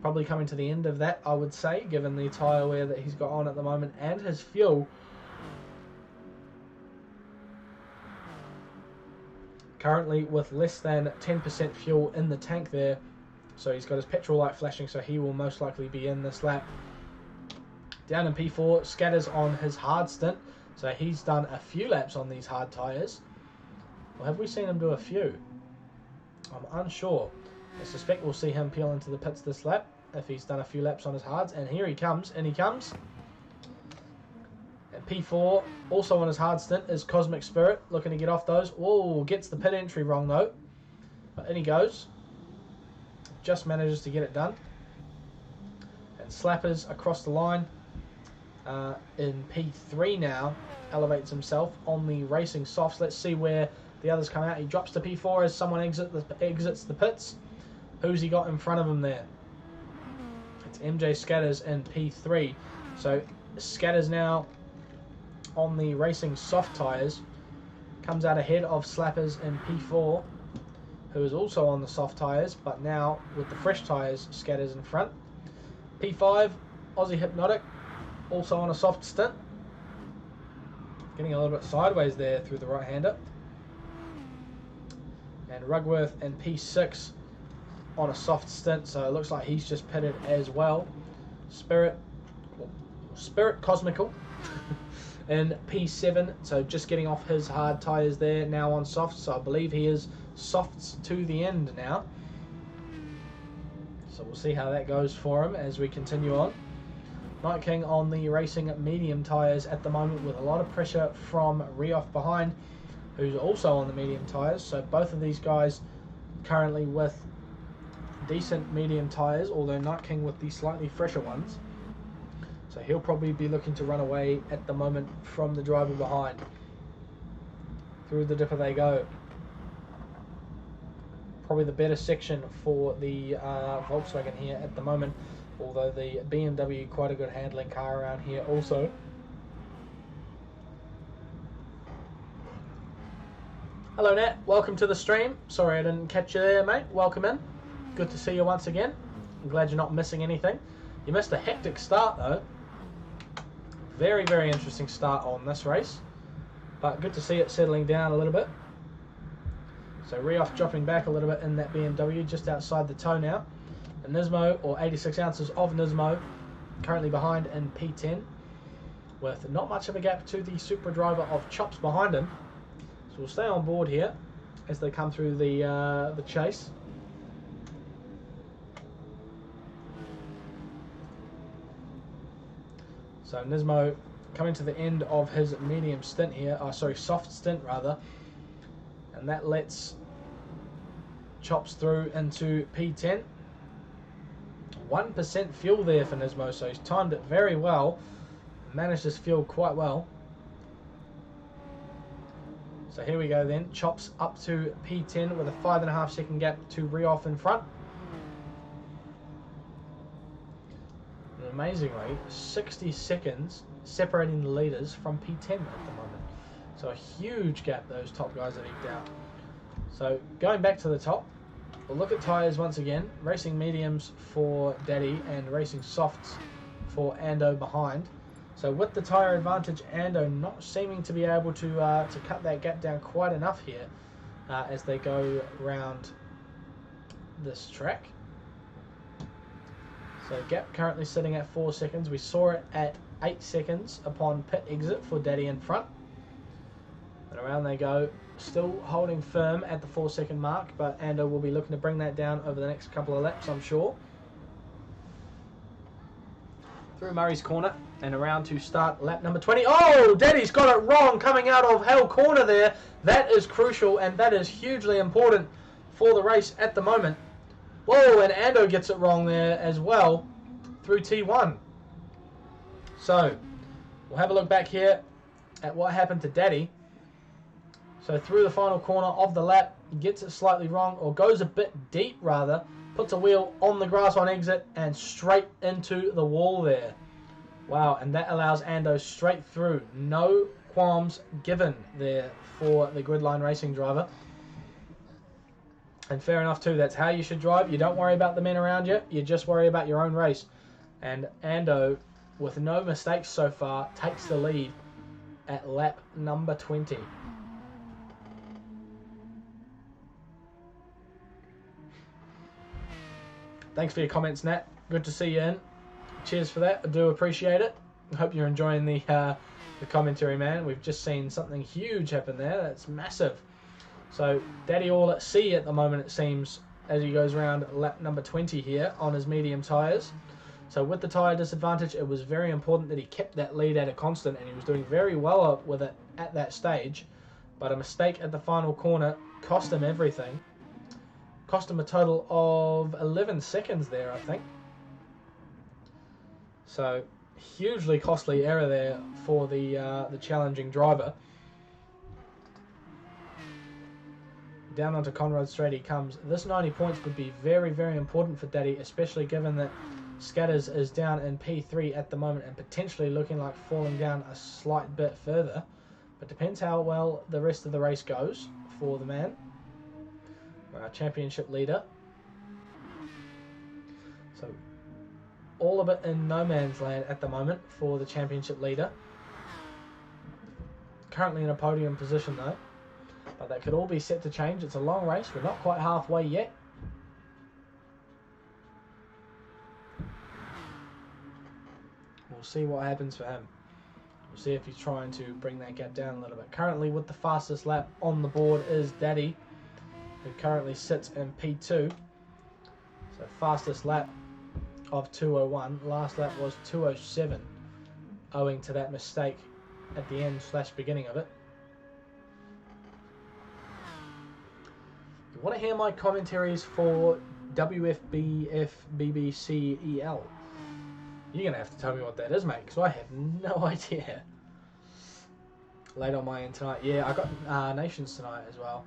Probably coming to the end of that, I would say, given the tyre wear that he's got on at the moment and his fuel. Currently with less than 10% fuel in the tank there. So he's got his petrol light flashing, so he will most likely be in this lap. Down in P4, Scatters on his hard stint. So he's done a few laps on these hard tyres. Or have we seen him do a few? I'm unsure. I suspect we'll see him peel into the pits this lap if he's done a few laps on his hards. And here he comes, and he comes. And P4, also on his hard stint, is Cosmic Spirit, looking to get off those. Whoa, gets the pit entry wrong though. But in he goes. Just manages to get it done. And Slappers across the line in P3 now. Elevates himself on the racing softs. Let's see where the others come out. He drops to P4 as someone exits the pits. Who's he got in front of him there? It's MJ Scatters in P3. So Scatters now on the racing soft tyres. Comes out ahead of Slappers in P4, who is also on the soft tyres, but now with the fresh tyres, Scatters in front. P5, Aussie Hypnotic, also on a soft stint. Getting a little bit sideways there through the right-hander. And Rugworth in P6 on a soft stint, so it looks like he's just pitted as well. Spirit Cosmical in P7, so just getting off his hard tyres there, now on softs, so I believe he is softs to the end now. So we'll see how that goes for him as we continue on. Night King on the racing medium tyres at the moment with a lot of pressure from Rioff behind, who's also on the medium tyres. So both of these guys currently with decent medium tyres, although Night King with the slightly fresher ones. So he'll probably be looking to run away at the moment from the driver behind. Through the dipper they go. Probably the better section for the Volkswagen here at the moment, although the BMW quite a good handling car around here also. Hello Nat, welcome to the stream. Sorry I didn't catch you there, mate. Welcome in. Good to see you once again. I'm glad you're not missing anything. You missed a hectic start though. Very, very interesting start on this race, but good to see it settling down a little bit. So Rioff dropping back a little bit in that BMW, just outside the toe now. And Nismo, or 86 ounces of Nismo, currently behind in P10, with not much of a gap to the Supra driver of Chops behind him. So we'll stay on board here as they come through the chase. So Nismo coming to the end of his medium stint here, soft stint rather, and that lets Chops through into P10. 1% fuel there for Nismo, so he's timed it very well, managed his fuel quite well. So here we go then. Chops up to P10 with a 5.5 second gap to Rioff in front. And amazingly, 60 seconds separating the leaders from P10 at the moment. So a huge gap those top guys have eked out. So going back to the top, we'll look at tyres once again. Racing mediums for Daddy and racing softs for Ando behind. So with the tyre advantage, Ando not seeming to be able to cut that gap down quite enough here as they go round this track. So gap currently sitting at 4 seconds. We saw it at 8 seconds upon pit exit for Daddy in front. And around they go, still holding firm at the 4 second mark, but Ando will be looking to bring that down over the next couple of laps, I'm sure. Through Murray's corner and around to start lap number 20. Oh, Daddy's got it wrong coming out of Hell corner there. That is crucial and that is hugely important for the race at the moment. Whoa, and Ando gets it wrong there as well through T1. So, we'll have a look back here at what happened to Daddy. So through the final corner of the lap, he gets it slightly wrong, or goes a bit deep rather, puts a wheel on the grass on exit and straight into the wall there. Wow, and that allows Ando straight through. No qualms given there for the Gridline Racing driver. And fair enough too, that's how you should drive. You don't worry about the men around you, you just worry about your own race. And Ando, with no mistakes so far, takes the lead at lap number 20. Thanks for your comments, Nat. Good to see you in. Cheers for that. I do appreciate it. I hope you're enjoying the commentary, man. We've just seen something huge happen there. That's massive. So, Daddy all at sea at the moment, it seems, as he goes around lap number 20 here on his medium tyres. So, with the tyre disadvantage, it was very important that he kept that lead at a constant, and he was doing very well with it at that stage. But a mistake at the final corner cost him everything. Cost him a total of 11 seconds there, I think. So, hugely costly error there for the challenging driver. Down onto Conrad Straight he comes. This 90 points would be very, very important for Daddy, especially given that Scatters is down in P3 at the moment and potentially looking like falling down a slight bit further. But depends how well the rest of the race goes for the man. Our championship leader. So all of it in no man's land at the moment for the championship leader. Currently in a podium position though, but that could all be set to change. It's a long race, we're not quite halfway yet. We'll see what happens for him. We'll see if he's trying to bring that gap down a little bit. Currently with the fastest lap on the board is Daddy, who currently sits in P2. So fastest lap of 2:01. Last lap was 2:07, owing to that mistake at the end / beginning of it. You want to hear my commentaries for WFBFBBCEL? You're going to have to tell me what that is, mate, because I have no idea. Late on my end tonight. Yeah, I got Nations tonight as well.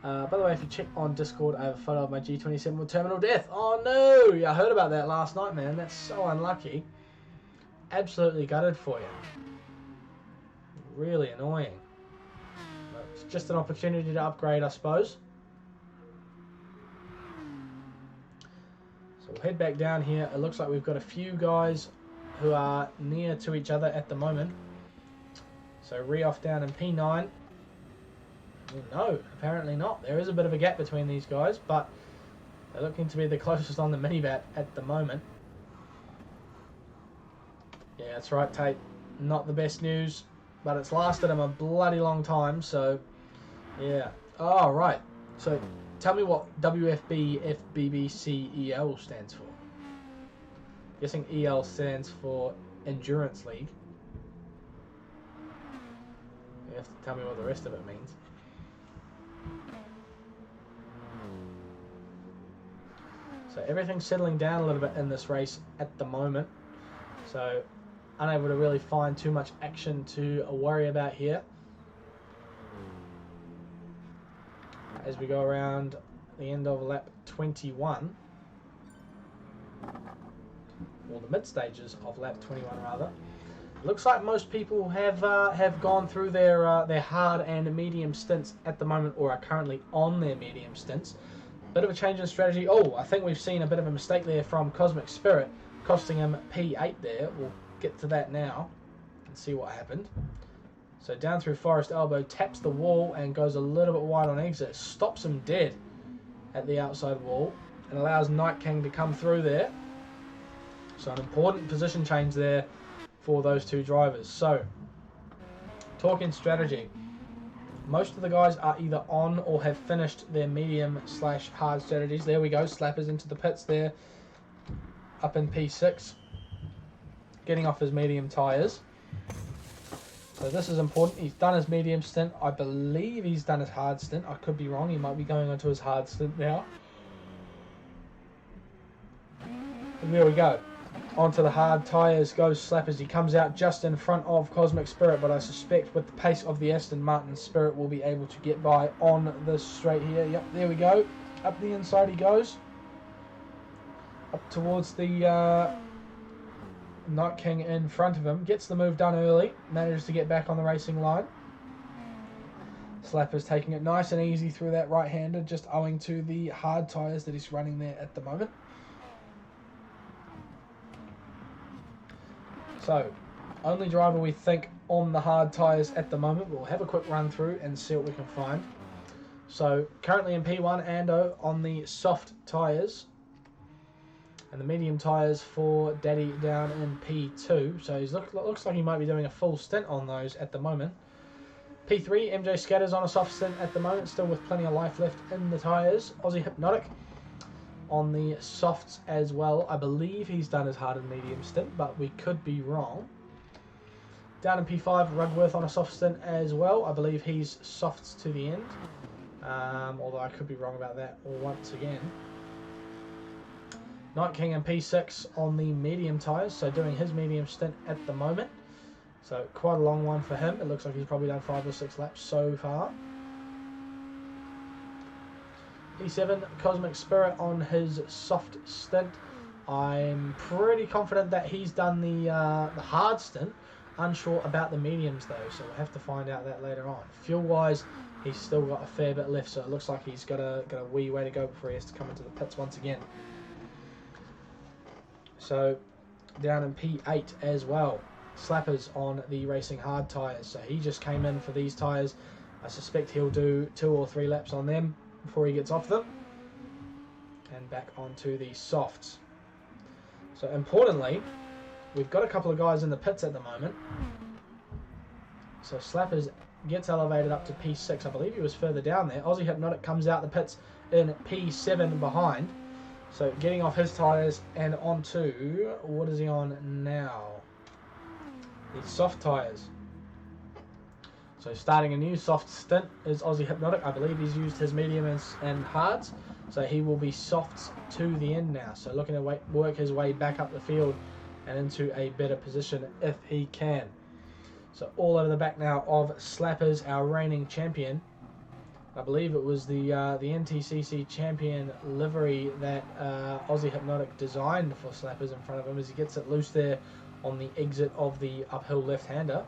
By the way, if you check on Discord, I have a photo of my G27 with terminal death. Oh no! Yeah, I heard about that last night, man. That's so unlucky. Absolutely gutted for you. Really annoying. But it's just an opportunity to upgrade, I suppose. So we'll head back down here. It looks like we've got a few guys who are near to each other at the moment. So Rioff down in P9. No, apparently not. There is a bit of a gap between these guys, but they're looking to be the closest on the minibat at the moment. Yeah, that's right, Tate. Not the best news, but it's lasted them a bloody long time, so yeah. Oh, right. So tell me what WFBFBBCEL stands for. Guessing EL stands for Endurance League. You have to tell me what the rest of it means. So everything's settling down a little bit in this race at the moment. So unable to really find too much action to worry about here. as we go around the end of lap 21, or the mid stages of lap 21 rather. Looks like most people have gone through their hard and medium stints at the moment, or are currently on their medium stints. Bit of a change in strategy. Oh, I think we've seen a bit of a mistake there from Cosmic Spirit, costing him P8 there. We'll get to that now and see what happened. So down through Forest Elbow, taps the wall and goes a little bit wide on exit. Stops him dead at the outside wall and allows Night King to come through there. So an important position change there for those two drivers. So, talking strategy. Most of the guys are either on or have finished their medium/hard strategies. There we go, Slappers into the pits there, up in P6, getting off his medium tyres. So this is important. He's done his medium stint. I believe he's done his hard stint. I could be wrong. He might be going on to his hard stint now. And there we go. Onto the hard tyres goes Slappers. He comes out just in front of Cosmic Spirit, but I suspect with the pace of the Aston Martin, Spirit will be able to get by on this straight here. Yep, there we go. Up the inside he goes. Up towards the Night King in front of him. Gets the move done early. Manages to get back on the racing line. Slappers taking it nice and easy through that right-hander, just owing to the hard tyres that he's running there at the moment. So, only driver we think on the hard tyres at the moment. We'll have a quick run through and see what we can find. So, currently in P1, Ando on the soft tyres. And the medium tyres for Daddy down in P2. So, he looks like he might be doing a full stint on those at the moment. P3, MJ Scatter's on a soft stint at the moment, still with plenty of life left in the tyres. Aussie Hypnotic on the softs as well. I believe he's done his hard and medium stint, but we could be wrong. Down in P5, Rugworth on a soft stint as well. I believe he's softs to the end, although I could be wrong about that once again. Night King in P6 on the medium tyres, so doing his medium stint at the moment. So quite a long one for him. It looks like he's probably done 5 or 6 laps so far. P7, Cosmic Spirit on his soft stint. I'm pretty confident that he's done the hard stint. Unsure about the mediums though, so we'll have to find out that later on. Fuel-wise, he's still got a fair bit left, so it looks like he's got a wee way to go before he has to come into the pits once again. So, down in P8 as well. Slappers on the racing hard tyres. So he just came in for these tyres. I suspect he'll do 2 or 3 laps on them before he gets off them. And back onto the softs. So importantly, we've got a couple of guys in the pits at the moment. So Slappers gets elevated up to P6. I believe he was further down there. Aussie Hypnotic comes out the pits in P7 behind. So getting off his tyres and onto, what is he on now? The soft tyres. So starting a new soft stint is Aussie Hypnotic. I believe he's used his medium and hards. So he will be softs to the end now. So looking to work his way back up the field and into a better position if he can. So all over the back now of Slappers, our reigning champion. I believe it was the Ntcc champion livery that Aussie Hypnotic designed for Slappers in front of him as he gets it loose there on the exit of the uphill left-hander.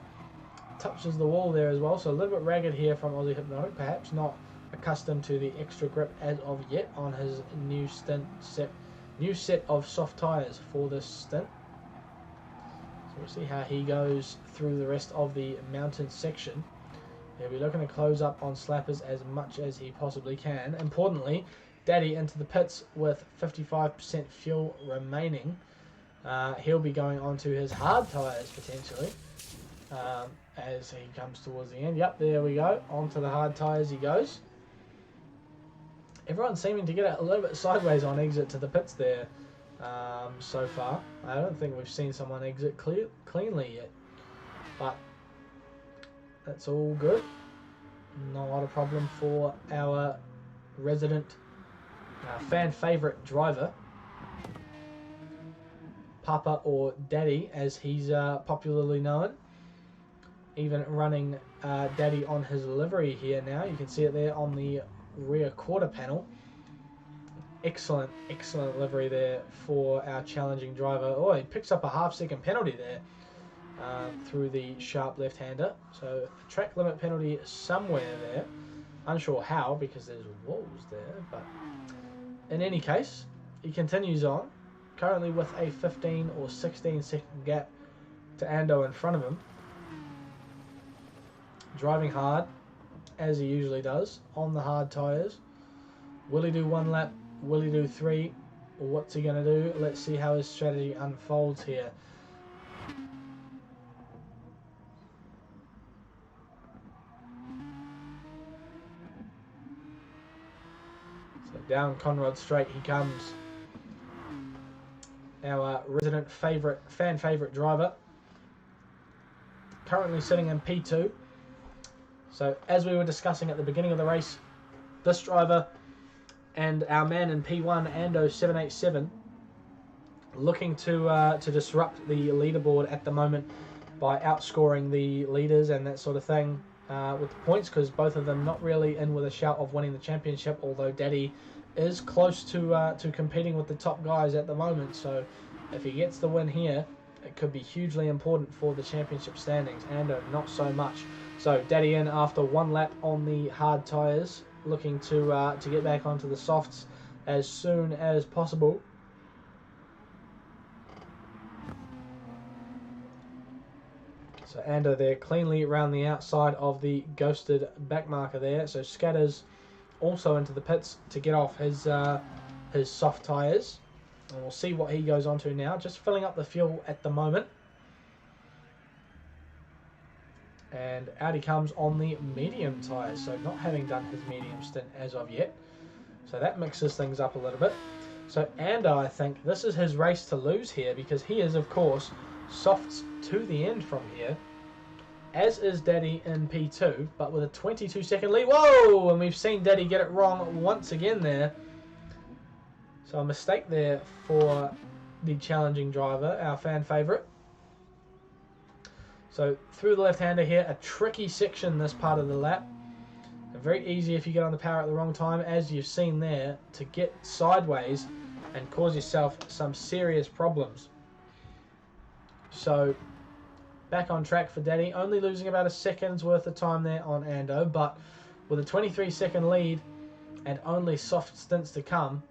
Touches the wall there as well, so a little bit ragged here from Aussie Hypnotic, perhaps not accustomed to the extra grip as of yet on his new set of soft tyres for this stint. So we'll see how he goes through the rest of the mountain section. He'll be looking to close up on Slappers as much as he possibly can. Importantly, Daddy into the pits with 55% fuel remaining. He'll be going on to his hard tyres potentially as he comes towards the end. Yep, there we go. Onto the hard tyres he goes. Everyone's seeming to get a little bit sideways on exit to the pits there so far. I don't think we've seen someone exit cleanly yet. But that's all good. Not a problem for our resident fan favourite driver. Papa or Daddy as he's popularly known. Even running Daddy on his livery here now. You can see it there on the rear quarter panel. Excellent livery there for our challenging driver. Oh, he picks up a half-second penalty there through the sharp left-hander. So a track limit penalty somewhere there. Unsure how, because there's walls there, but in any case, he continues on, currently with a 15 or 16 second gap to Ando in front of him. Driving hard, as he usually does, on the hard tyres. Will he do one lap? Will he do three? Or what's he going to do? Let's see how his strategy unfolds here. So down Conrod Straight he comes. Our resident fan favourite driver. Currently sitting in P2. So as we were discussing at the beginning of the race, this driver and our man in P1, Ando 787, looking to disrupt the leaderboard at the moment by outscoring the leaders and that sort of thing with the points, because both of them not really in with a shout of winning the championship, although Daddy is close to competing with the top guys at the moment. So if he gets the win here, it could be hugely important for the championship standings. Ando not so much. So Daddy in after one lap on the hard tyres, looking to get back onto the softs as soon as possible. So Ando there cleanly around the outside of the ghosted back marker there. So scatters also into the pits to get off his soft tyres. And we'll see what he goes on to now. Just filling up the fuel at the moment. And out he comes on the medium tyres, so not having done his medium stint as of yet. So that mixes things up a little bit. So Ando, I think this is his race to lose here, because he is, of course, softs to the end from here, as is Daddy in P2, but with a 22-second lead. Whoa! And we've seen Daddy get it wrong once again there. So a mistake there for the challenging driver, our fan favourite. So through the left-hander here, a tricky section this part of the lap. And very easy if you get on the power at the wrong time, as you've seen there, to get sideways and cause yourself some serious problems. So back on track for Daddy, only losing about a second's worth of time there on Ando, but with a 23-second lead and only soft stints to come,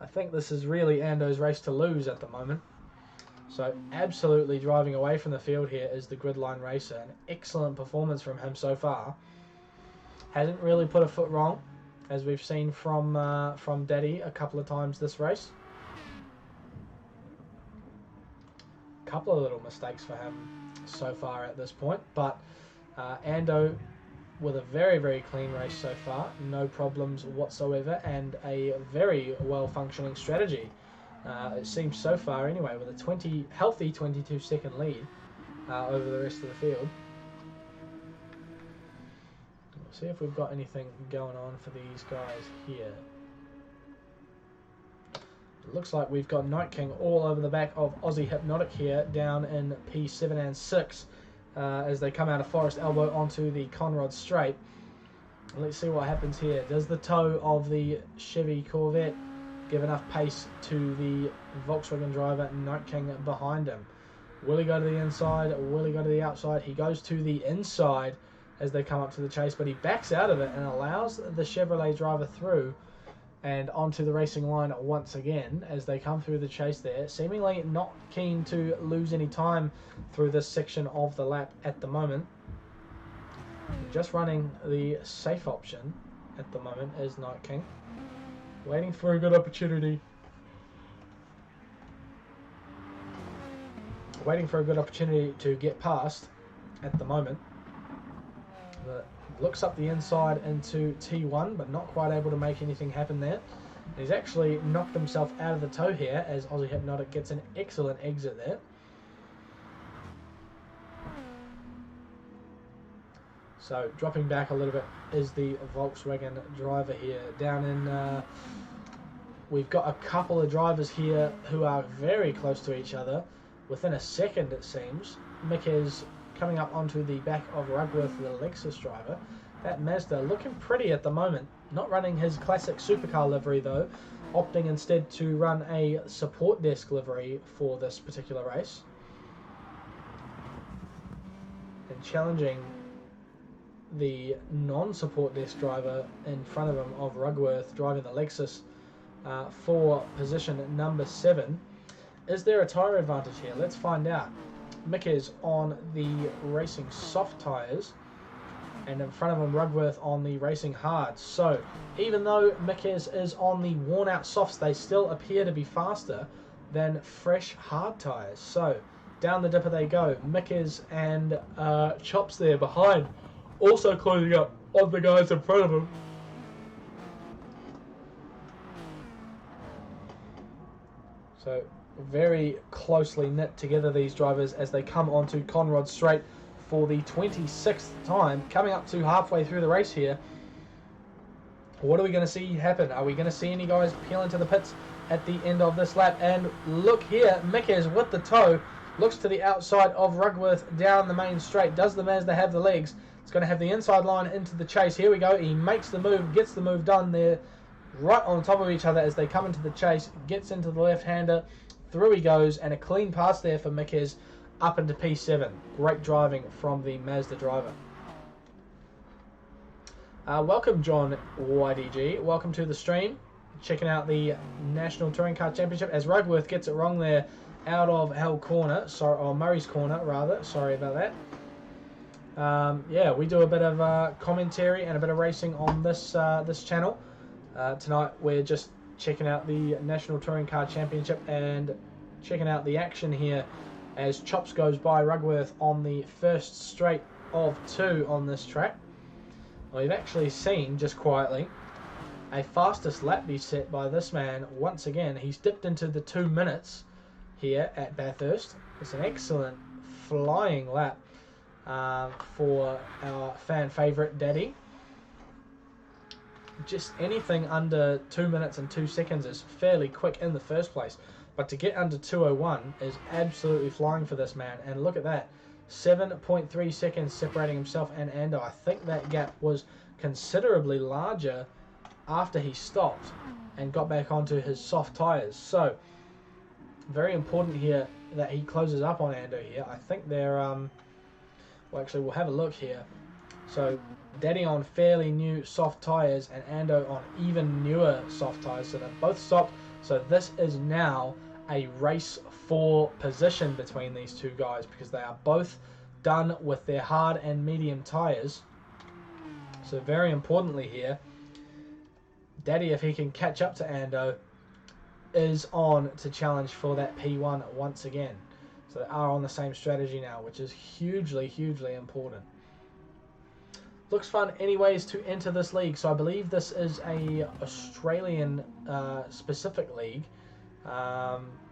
I think this is really Ando's race to lose at the moment. So absolutely driving away from the field here is the Gridline Racer. An excellent performance from him so far. Hasn't really put a foot wrong, as we've seen from Daddy a couple of times this race. A couple of little mistakes for him so far at this point, but Ando with a very clean race so far, no problems whatsoever, and a very well functioning strategy. It seems so far anyway, with a healthy 22-second lead over the rest of the field. We'll see if we've got anything going on for these guys here. It looks like we've got Night King all over the back of Aussie Hypnotic here, down in P7 and 6, as they come out of Forest Elbow onto the Conrod Straight. Let's see what happens here. Does the toe of the Chevy Corvette give enough pace to the Volkswagen driver Night King behind him? Will he go to the inside? Will he go to the outside? He goes to the inside as they come up to the chase, but he backs out of it and allows the Chevrolet driver through and onto the racing line once again as they come through the chase there, seemingly not keen to lose any time through this section of the lap at the moment. Just running the safe option at the moment is Night King, waiting for a good opportunity. Waiting for a good opportunity to get past at the moment. But looks up the inside into T1, but not quite able to make anything happen there. He's actually knocked himself out of the toe here as Aussie Hypnotic gets an excellent exit there. So dropping back a little bit is the Volkswagen driver here. Down in, we've got a couple of drivers here who are very close to each other. Within a second, it seems. Mick is coming up onto the back of Rugworth, the Lexus driver. That Mazda looking pretty at the moment. Not running his classic supercar livery though, opting instead to run a support desk livery for this particular race. And challenging the non-support desk driver in front of him of Rugworth driving the Lexus for position number 7. Is there a tyre advantage here? Let's find out. Mick is on the racing soft tyres, and in front of him Rugworth on the racing hards. So even though Mickes is on the worn out softs, they still appear to be faster than fresh hard tyres. So down the dipper they go. Mickes and Chops there behind, also closing up on the guys in front of him. So very closely knit together, these drivers, as they come onto Conrod Straight for the 26th time, coming up to halfway through the race here. What are we going to see happen? Are we going to see any guys peel into the pits at the end of this lap? And look here, Mickes with the toe, looks to the outside of Rugworth down the main straight. Does the Mazda have the legs? It's going to have the inside line into the chase. Here we go. He makes the move, gets the move done there, right on top of each other as they come into the chase, gets into the left-hander, through he goes, and a clean pass there for Mickes up into P7. Great driving from the Mazda driver. Welcome, John YDG. Welcome to the stream. Checking out the National Touring Car Championship as Rugworth gets it wrong there out of Hell Corner, sorry, or Murray's Corner rather. Sorry about that. Yeah, we do a bit of commentary and a bit of racing on this this channel. Tonight we're just checking out the National Touring Car Championship and checking out the action here as Chops goes by Rugworth on the first straight of 2 on this track. We've actually seen, just quietly, a fastest lap be set by this man once again. He's dipped into the 2 minutes here at Bathurst. It's an excellent flying lap for our fan favourite Daddy. Just anything under 2 minutes and 2 seconds is fairly quick in the first place, but to get under 2:01 is absolutely flying for this man. And look at that, 7.3 seconds separating himself and Ando. I think that gap was considerably larger after he stopped and got back onto his soft tyres. So very important here that he closes up on Ando here. I think they're well, actually we'll have a look here. So Daddy on fairly new soft tyres and Ando on even newer soft tyres, so they're both stopped. So this is now a race for position between these two guys because they are both done with their hard and medium tyres. So very importantly here, Daddy, if he can catch up to Ando, is on to challenge for that P1 once again. So they are on the same strategy now, which is hugely, hugely important. Looks fun anyways to enter this league. So I believe this is a Australian specific league.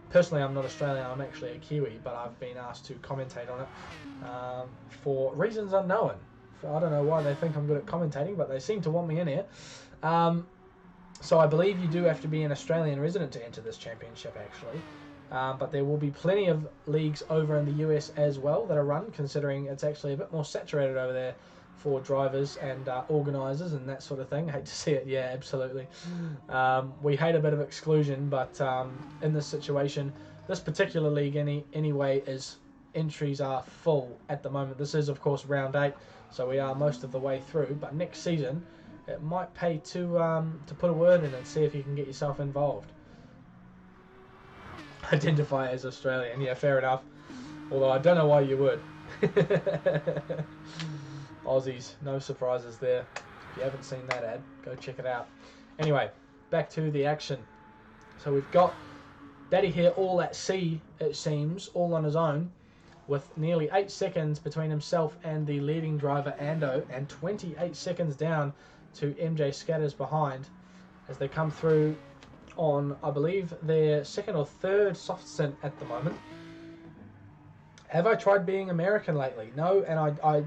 Personally, I'm not Australian, I'm actually a Kiwi, but I've been asked to commentate on it for reasons unknown. I don't know why they think I'm good at commentating, but they seem to want me in here. So I believe you do have to be an Australian resident to enter this championship, actually. But there will be plenty of leagues over in the US as well that are run, considering it's actually a bit more saturated over there for drivers and organisers and that sort of thing. Hate to see it, yeah, absolutely. We hate a bit of exclusion, but in this situation, this particular league anyway, is entries are full at the moment. This is, of course, round 8, so we are most of the way through. But next season, it might pay to put a word in and see if you can get yourself involved. Identify as Australian, yeah, fair enough. Although I don't know why you would. Aussies, no surprises there. If you haven't seen that ad, go check it out. Anyway, back to the action. So we've got Daddy here all at sea, it seems, all on his own, with nearly 8 seconds between himself and the leading driver Ando, and 28 seconds down to MJ Scatters behind as they come through on, I believe, their second or third soft stint at the moment. Have I tried being American lately? No, and I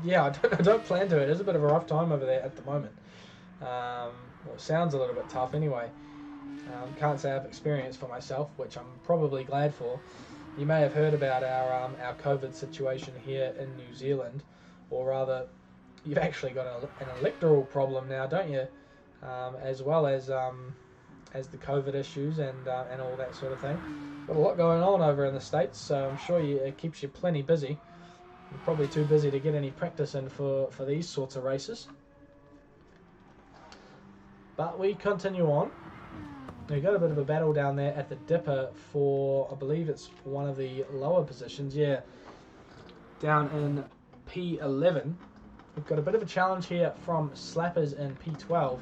don't plan to. It is a bit of a rough time over there at the moment. Well, it sounds a little bit tough anyway. Can't say I've experienced for myself, which I'm probably glad for. You may have heard about our COVID situation here in New Zealand, or rather, you've actually got an electoral problem now, don't you? As well as the COVID issues and all that sort of thing. Got a lot going on over in the States, so I'm sure it keeps you plenty busy. You're probably too busy to get any practice in for these sorts of races. But we continue on. We've got a bit of a battle down there at the Dipper for, I believe it's one of the lower positions. Yeah, down in P11. We've got a bit of a challenge here from Slappers in P12,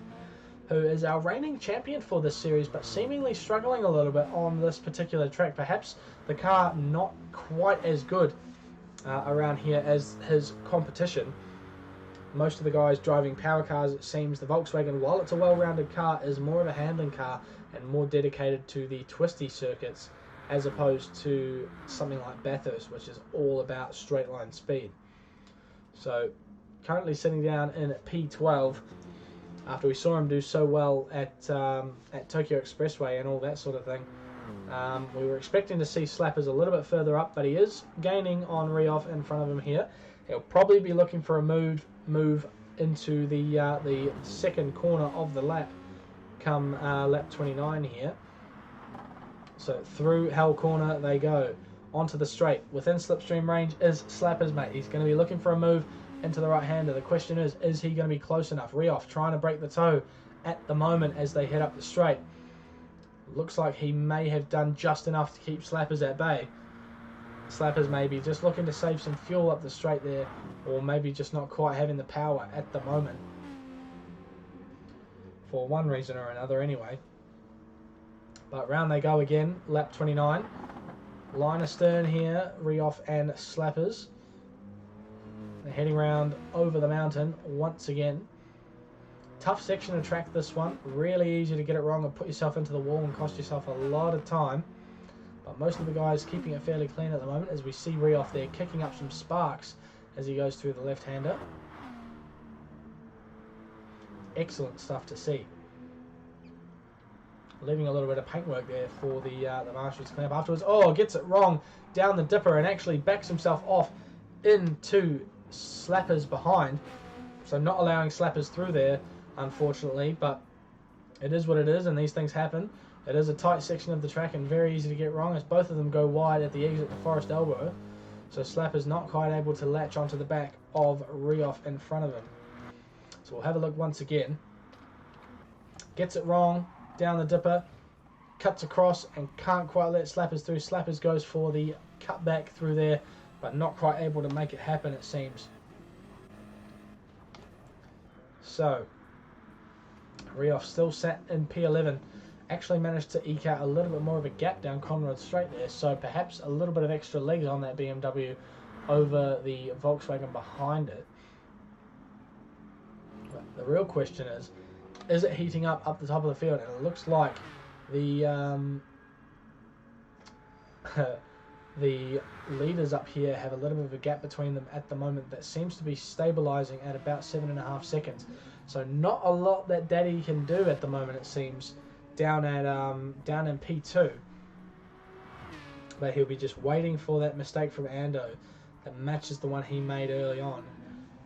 who is our reigning champion for this series, but seemingly struggling a little bit on this particular track. Perhaps the car not quite as good around here as his competition. Most of the guys driving power cars, it seems. The Volkswagen, while it's a well-rounded car, is more of a handling car and more dedicated to the twisty circuits, as opposed to something like Bathurst, which is all about straight line speed. So currently sitting down in P12 after we saw him do so well at Tokyo Expressway and all that sort of thing. We were expecting to see Slappers a little bit further up, but he is gaining on Rioff in front of him here. He'll probably be looking for a move into the second corner of the lap come lap 29 here. So through Hell Corner they go, onto the straight. Within slipstream range is Slappers, mate. He's going to be looking for a move into the right-hander. The question is he going to be close enough? Rioff trying to break the toe at the moment as they head up the straight. Looks like he may have done just enough to keep Slappers at bay. Slappers maybe just looking to save some fuel up the straight there, or maybe just not quite having the power at the moment. For one reason or another anyway. But round they go again, lap 29. Line astern here, Rioff and Slappers. They're heading round over the mountain once again. Tough section of track, this one. Really easy to get it wrong and put yourself into the wall and cost yourself a lot of time. But most of the guys keeping it fairly clean at the moment, as we see Rioff there kicking up some sparks as he goes through the left-hander. Excellent stuff to see. Leaving a little bit of paintwork there for the marshals to clean up afterwards. Oh, gets it wrong down the Dipper and actually backs himself off into Slappers behind. So not allowing Slappers through there, unfortunately, but it is what it is, and these things happen. It is a tight section of the track and very easy to get wrong as both of them go wide at the exit to Forest Elbow. So Slappers not quite able to latch onto the back of Rioff in front of him. So we'll have a look once again. Gets it wrong down the Dipper, cuts across and can't quite let Slappers through. Slappers goes for the cutback through there, but not quite able to make it happen, it seems. So Rioff still sat in P11. Actually managed to eke out a little bit more of a gap down Conrad Straight there, so perhaps a little bit of extra legs on that BMW over the Volkswagen behind it. But the real question is it heating up the top of the field? And it looks like the the leaders up here have a little bit of a gap between them at the moment that seems to be stabilising at about 7.5 seconds. So not a lot that Daddy can do at the moment, it seems, down in P2. But he'll be just waiting for that mistake from Ando that matches the one he made early on.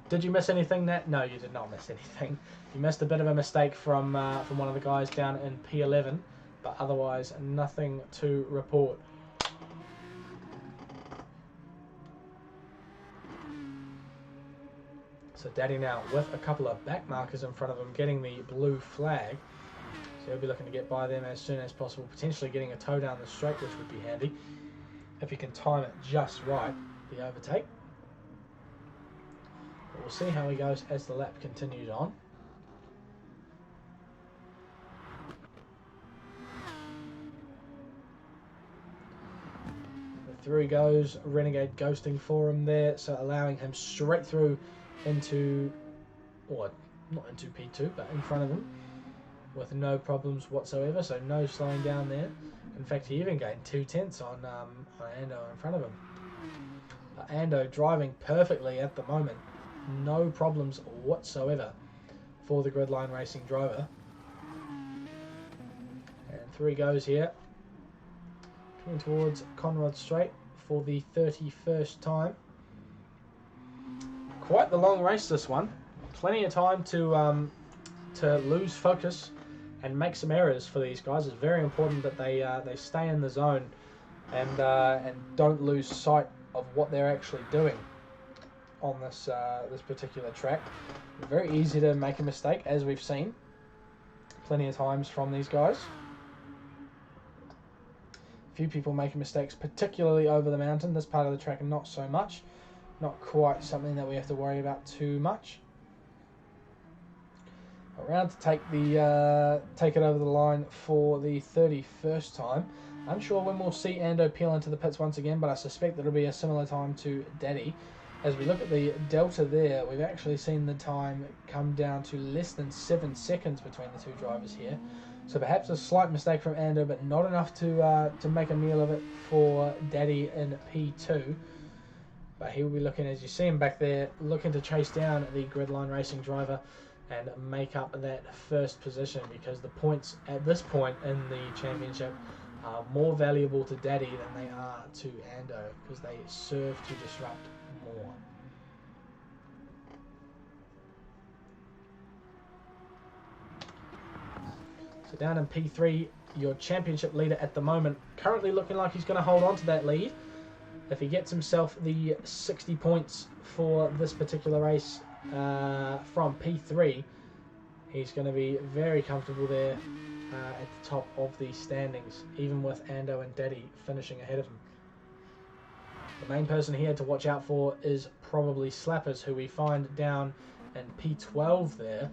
Did you miss anything, Nat? No, you did not miss anything. You missed a bit of a mistake from one of the guys down in P11, but otherwise nothing to report. So Daddy now with a couple of back markers in front of him getting the blue flag. So he'll be looking to get by them as soon as possible, potentially getting a toe down the straight, which would be handy if he can time it just right, the overtake. But we'll see how he goes as the lap continues on. Through he goes, Renegade ghosting for him there, so allowing him straight through into, or not into P2, but in front of him with no problems whatsoever, so no slowing down there. In fact, he even gained 2/10 on Ando in front of him. Ando driving perfectly at the moment, no problems whatsoever for the Gridline Racing driver. And through he goes here, coming towards Conrad Straight for the 31st time. Quite the long race, this one. plenty of time to lose focus and make some errors for these guys. It's very important that they stay in the zone and don't lose sight of what they're actually doing on this particular track. Very easy to make a mistake, as we've seen plenty of times from these guys. Few people making mistakes, particularly over the mountain. This part of the track, not so much. Not quite something that we have to worry about too much. Around to take it over the line for the 31st time. Unsure when we'll see Ando peel into the pits once again, but I suspect that it'll be a similar time to Daddy. As we look at the delta there, we've actually seen the time come down to less than 7 seconds between the two drivers here. So perhaps a slight mistake from Ando, but not enough to make a meal of it for Daddy in P2. But he will be looking, as you see him back there, looking to chase down the Gridline Racing driver and make up that first position, because the points at this point in the championship are more valuable to Daddy than they are to Ando, because they serve to disrupt more. So down in P3, your championship leader at the moment, currently looking like he's going to hold on to that lead. If he gets himself the 60 points for this particular race from P3, he's going to be very comfortable there at the top of the standings, even with Ando and Daddy finishing ahead of him. The main person here to watch out for is probably Slappers, who we find down in P12 there.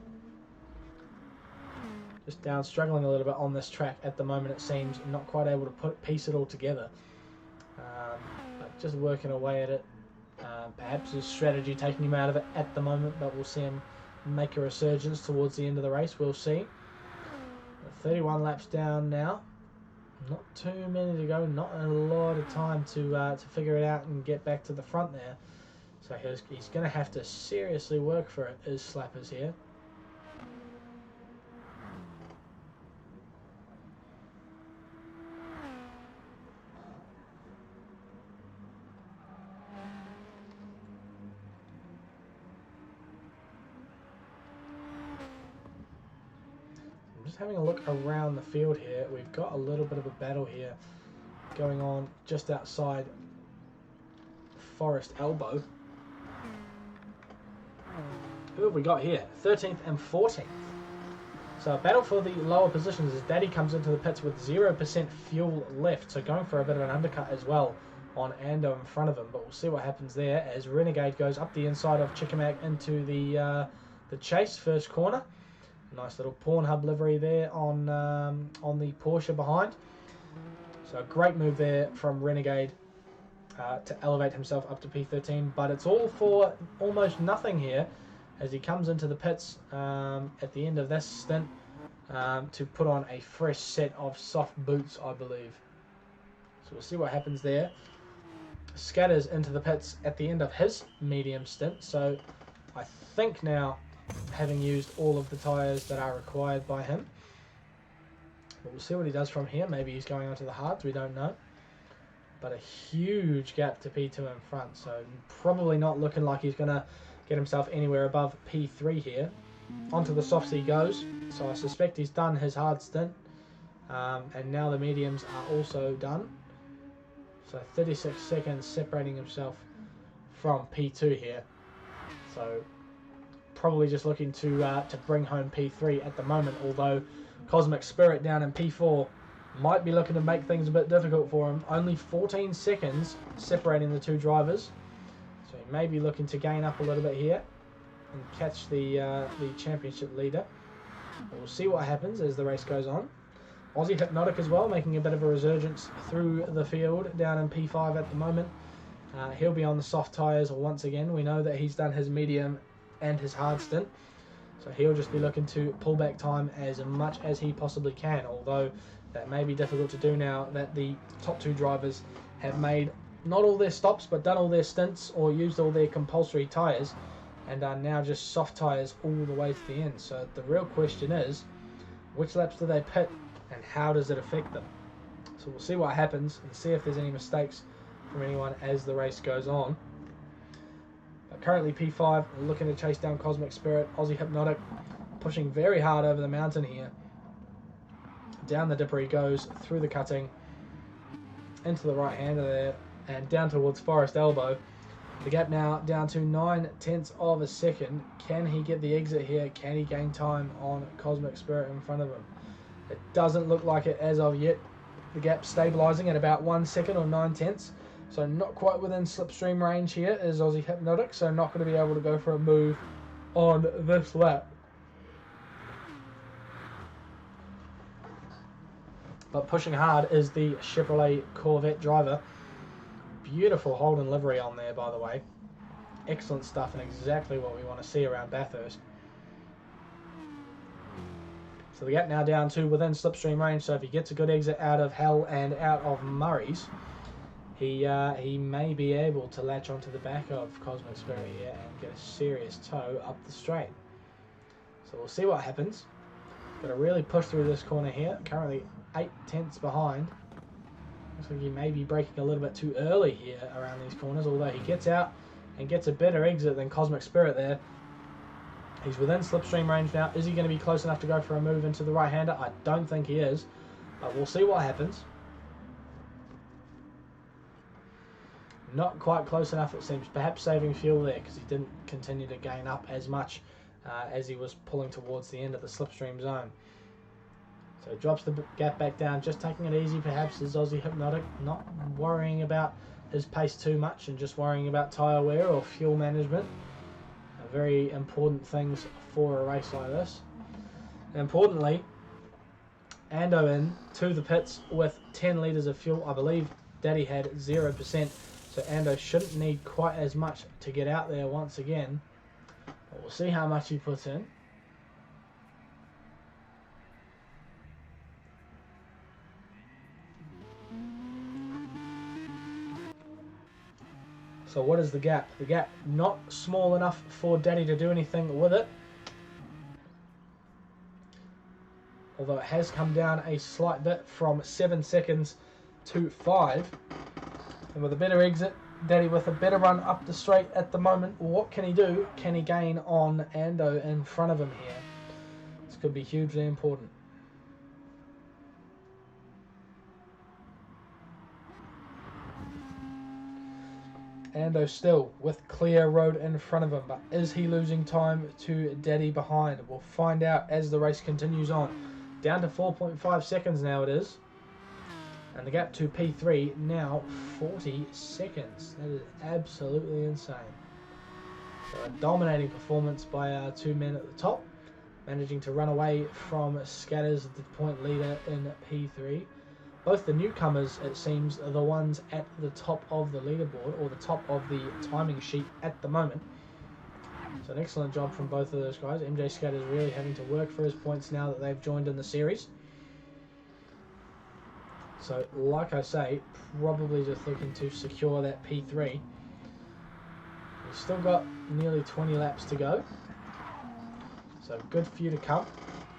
Just down, struggling a little bit on this track at the moment, it seems. Not quite able to piece it all together. But just working away at it. Perhaps his strategy taking him out of it at the moment, but we'll see him make a resurgence towards the end of the race. We'll see. 31 laps down now. Not too many to go. Not a lot of time to figure it out and get back to the front there. So he's going to have to seriously work for it, is Slappers here. Just having a look around the field here, we've got a little bit of a battle here going on just outside Forest Elbow. Who have we got here? 13th and 14th. So a battle for the lower positions as Daddy comes into the pits with 0% fuel left, so going for a bit of an undercut as well on Ando in front of him, but we'll see what happens there as Renegade goes up the inside of Chickamauga into the chase, first corner. Nice little Pornhub livery there on the Porsche behind. So a great move there from Renegade to elevate himself up to P13. But it's all for almost nothing here as he comes into the pits at the end of this stint to put on a fresh set of soft boots, I believe. So we'll see what happens there. Scatters into the pits at the end of his medium stint. So I think now, having used all of the tyres that are required by him. But we'll see what he does from here. Maybe he's going onto the hards, we don't know. But a huge gap to P2 in front, so probably not looking like he's going to get himself anywhere above P3 here. Onto the softs he goes, so I suspect he's done his hard stint. And now the mediums are also done. So 36 seconds separating himself from P2 here. So probably just looking to bring home P3 at the moment, although Cosmic Spirit down in P4 might be looking to make things a bit difficult for him. Only 14 seconds separating the two drivers, so he may be looking to gain up a little bit here and catch the championship leader. But we'll see what happens as the race goes on. Aussie Hypnotic as well, making a bit of a resurgence through the field down in P5 at the moment. He'll be on the soft tyres once again. We know that he's done his medium and his hard stint, so he'll just be looking to pull back time as much as he possibly can, although that may be difficult to do now that the top two drivers have made not all their stops but done all their stints or used all their compulsory tyres and are now just soft tyres all the way to the end. So the real question is, which laps do they pit and how does it affect them? So we'll see what happens and see if there's any mistakes from anyone as the race goes on. Currently P5 looking to chase down Cosmic Spirit. Aussie Hypnotic pushing very hard over the mountain here. Down the dipper he goes, through the cutting, into the right hander there, and down towards Forest Elbow. The gap now down to 9/10 of a second. Can he get the exit here? Can he gain time on Cosmic Spirit in front of him? It doesn't look like it as of yet. The gap stabilising at about 1 second or 9/10. So not quite within slipstream range here is Aussie Hypnotic, so not going to be able to go for a move on this lap. But pushing hard is the Chevrolet Corvette driver. Beautiful Holden livery on there, by the way. Excellent stuff and exactly what we want to see around Bathurst. So the gap now down to within slipstream range, so if he gets a good exit out of Hell and out of Murray's, he may be able to latch onto the back of Cosmic Spirit here and get a serious tow up the straight. So we'll see what happens. Got to really push through this corner here. Currently 8/10 behind. Looks like he may be breaking a little bit too early here around these corners, although he gets out and gets a better exit than Cosmic Spirit there. He's within slipstream range now. Is he going to be close enough to go for a move into the right-hander? I don't think he is, but we'll see what happens. Not quite close enough, it seems. Perhaps saving fuel there because he didn't continue to gain up as much as he was pulling towards the end of the slipstream zone. So he drops the gap back down, just taking it easy perhaps is Aussie Hypnotic, not worrying about his pace too much and just worrying about tyre wear or fuel management. Very important things for a race like this. And importantly, Ando in to the pits with 10 litres of fuel. I believe Daddy had 0%, so Ando shouldn't need quite as much to get out there once again. But we'll see how much he puts in. So what is the gap? The gap not small enough for Daddy to do anything with it. Although it has come down a slight bit from 7 seconds to 5. And with a better exit, Daddy with a better run up the straight at the moment. What can he do? Can he gain on Ando in front of him here? This could be hugely important. Ando still with clear road in front of him, but is he losing time to Daddy behind? We'll find out as the race continues on. Down to 4.5 seconds now it is. And the gap to P3 now 40 seconds. That is absolutely insane. So a dominating performance by our two men at the top, managing to run away from Scatters, the point leader in P3. Both the newcomers, it seems, are the ones at the top of the leaderboard, or the top of the timing sheet at the moment. So an excellent job from both of those guys. MJ Scatter's really having to work for his points now that they've joined in the series. So, like I say, probably just looking to secure that P3. We've still got nearly 20 laps to go. So good few to come.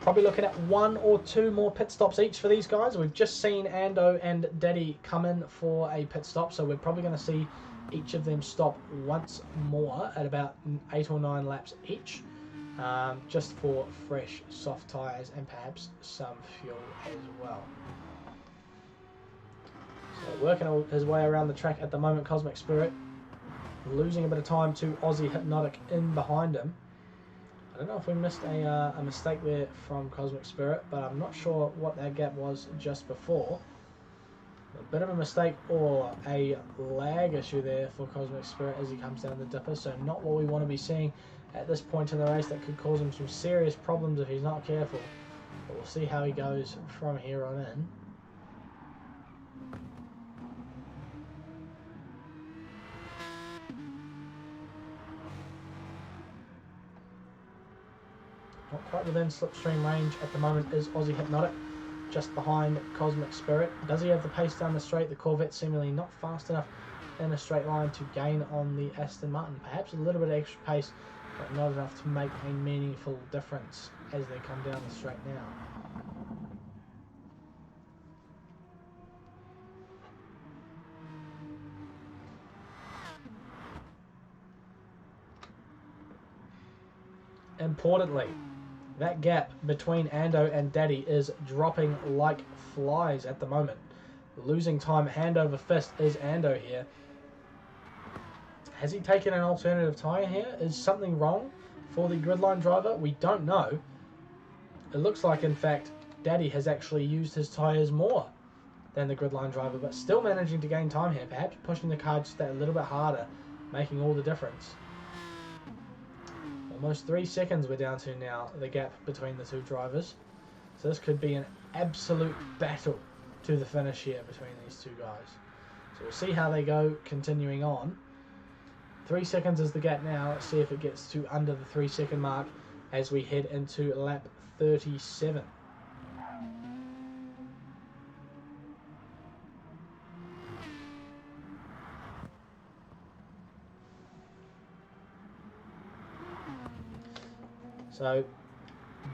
Probably looking at 1 or 2 more pit stops each for these guys. We've just seen Ando and Daddy come in for a pit stop, so we're probably going to see each of them stop once more at about 8 or 9 laps each, just for fresh soft tyres and perhaps some fuel as well. So working his way around the track at the moment, Cosmic Spirit losing a bit of time to Aussie Hypnotic in behind him. I don't know if we missed a mistake there from Cosmic Spirit, but I'm not sure what that gap was just before. A bit of a mistake or a lag issue there for Cosmic Spirit as he comes down the dipper, so not what we want to be seeing at this point in the race. That could cause him some serious problems if he's not careful. But we'll see how he goes from here on in. Not quite within slipstream range at the moment is Aussie Hypnotic, just behind Cosmic Spirit. Does he have the pace down the straight? The Corvette seemingly not fast enough in a straight line to gain on the Aston Martin. Perhaps a little bit of extra pace, but not enough to make a meaningful difference as they come down the straight now. Importantly, that gap between Ando and Daddy is dropping like flies at the moment. Losing time hand over fist is Ando here. Has he taken an alternative tyre here? Is something wrong for the gridline driver? We don't know. It looks like, in fact, Daddy has actually used his tyres more than the gridline driver, but still managing to gain time here, perhaps pushing the car just that little bit harder, making all the difference. Almost 3 seconds we're down to now, the gap between the two drivers. So this could be an absolute battle to the finish here between these two guys. So we'll see how they go continuing on. 3 seconds is the gap now. Let's see if it gets to under the 3 second mark as we head into lap 37. So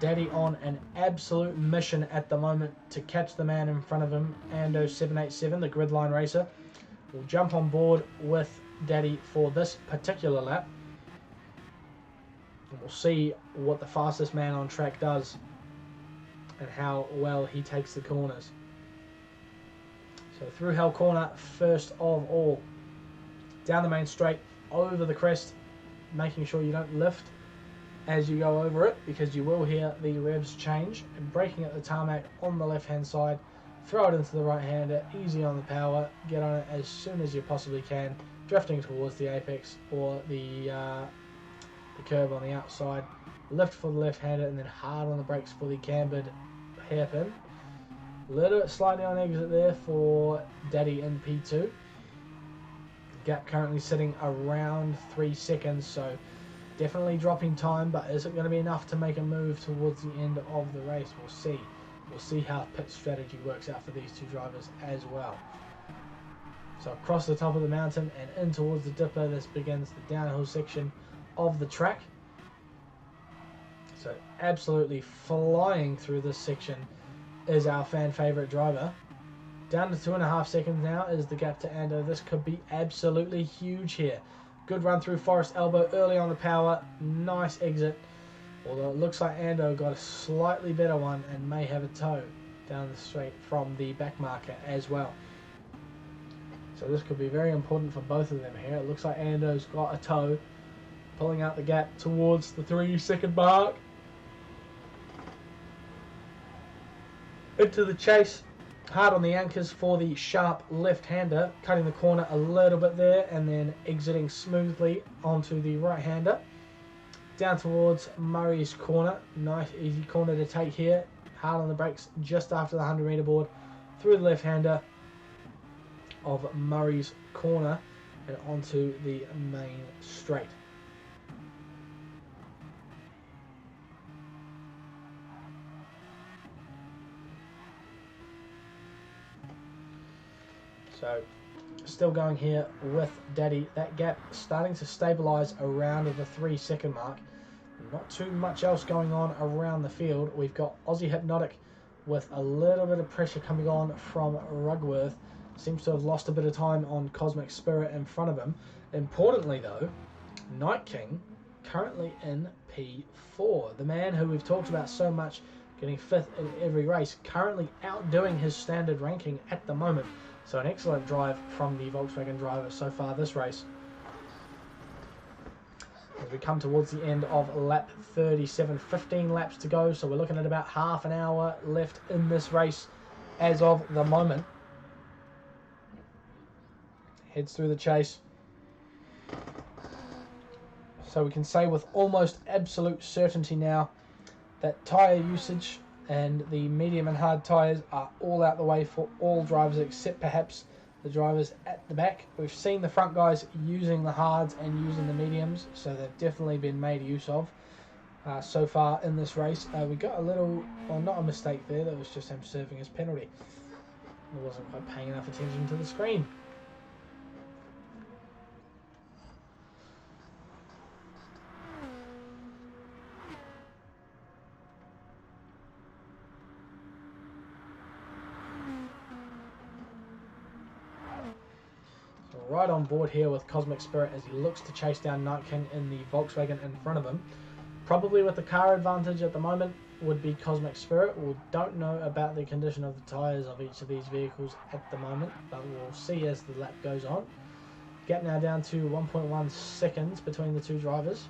Daddy on an absolute mission at the moment to catch the man in front of him, Ando 787, the gridline racer. Will jump on board with Daddy for this particular lap. And we'll see what the fastest man on track does and how well he takes the corners. So through Hell Corner first of all. Down the main straight, over the crest, making sure you don't lift as you go over it, because you will hear the revs change, and braking at the tarmac on the left hand side, throw it into the right hander, easy on the power, get on it as soon as you possibly can, drifting towards the apex or the curb on the outside, lift for the left hander and then hard on the brakes for the cambered hairpin. A little bit slightly on exit there for Daddy in P2. Gap currently sitting around 3 seconds, so definitely dropping time, but is it going to be enough to make a move towards the end of the race? We'll see. We'll see how pit strategy works out for these two drivers as well. So across the top of the mountain and in towards the dipper, this begins the downhill section of the track. So absolutely flying through this section is our fan favourite driver. Down to 2.5 seconds now is the gap to Ando. This could be absolutely huge here. Good run through Forest Elbow early on the power. Nice exit. Although it looks like Ando got a slightly better one and may have a tow down the straight from the back marker as well. So this could be very important for both of them here. It looks like Ando's got a tow, pulling out the gap towards the 3 second mark. Into the chase. Hard on the anchors for the sharp left-hander, cutting the corner a little bit there and then exiting smoothly onto the right-hander. Down towards Murray's corner. Nice easy corner to take here. Hard on the brakes just after the 100 metre board. Through the left-hander of Murray's corner and onto the main straight. So still going here with Daddy. That gap starting to stabilise around the 3 second mark. Not too much else going on around the field. We've got Aussie Hypnotic with a little bit of pressure coming on from Rugworth. Seems to have lost a bit of time on Cosmic Spirit in front of him. Importantly though, Night King currently in P4. The man who we've talked about so much, getting 5th in every race, currently outdoing his standard ranking at the moment. So an excellent drive from the Volkswagen driver so far this race. As we come towards the end of lap 37, 15 laps to go, so we're looking at about half an hour left in this race as of the moment. Heads through the chase. So we can say with almost absolute certainty now that tyre usage and the medium and hard tyres are all out the way for all drivers except perhaps the drivers at the back. We've seen the front guys using the hards and using the mediums, so they've definitely been made use of so far in this race. We got a little, well, not a mistake there, that was just him serving his penalty. I wasn't quite paying enough attention to the screen. Right on board here with Cosmic Spirit as he looks to chase down Night King in the Volkswagen in front of him. probably with the car advantage at the moment would be Cosmic Spirit. We don't know about the condition of the tyres of each of these vehicles at the moment, but we'll see as the lap goes on. Gap now down to 1.1 seconds between the two drivers.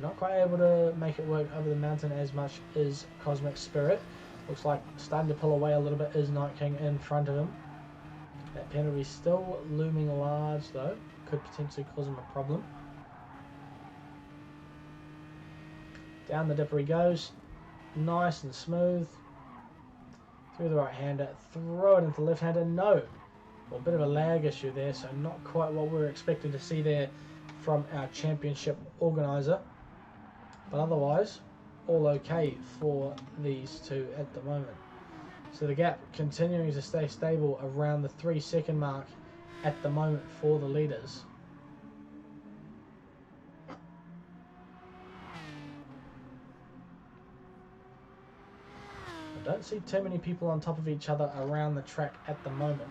Not quite able to make it work over the mountain as much as Cosmic Spirit. Looks like starting to pull away a little bit is Night King in front of him. That penalty still looming large though. Could potentially cause him a problem. Down the dipper he goes. Nice and smooth. Through the right-hander. Throw it into the left-hander. No. Well, a bit of a lag issue there, so not quite what we were expecting to see there from our championship organiser. But otherwise, all okay for these two at the moment. So the gap continuing to stay stable around the 3 second mark at the moment for the leaders. I don't see too many people on top of each other around the track at the moment.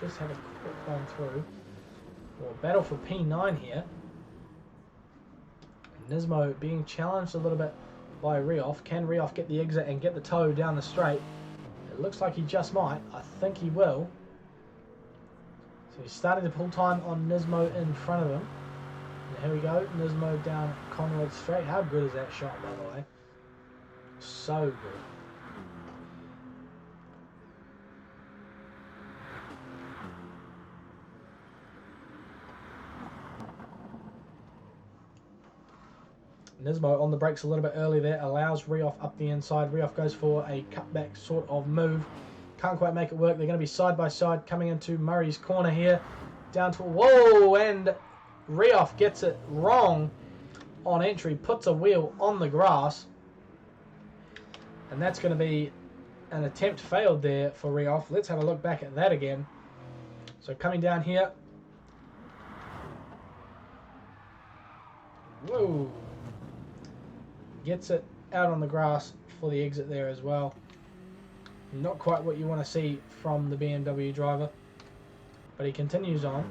Just have a quick run through. Well, battle for P9 here. Nismo being challenged a little bit by Rioff. Can Rioff get the exit and get the toe down the straight? It looks like he just might. I think he will. So he's starting to pull time on Nismo in front of him. And here we go. Nismo down Conrad straight. How good is that shot, by the way? So good. Nismo on the brakes a little bit early there, allows Rioff up the inside. Rioff goes for a cutback sort of move. Can't quite make it work. They're going to be side by side coming into Murray's corner here. Down to, whoa, and Rioff gets it wrong on entry, puts a wheel on the grass. And that's going to be an attempt failed there for Rioff. Let's have a look back at that again. So coming down here. Whoa. Gets it out on the grass for the exit there as well. Not quite what you want to see from the BMW driver, but he continues on.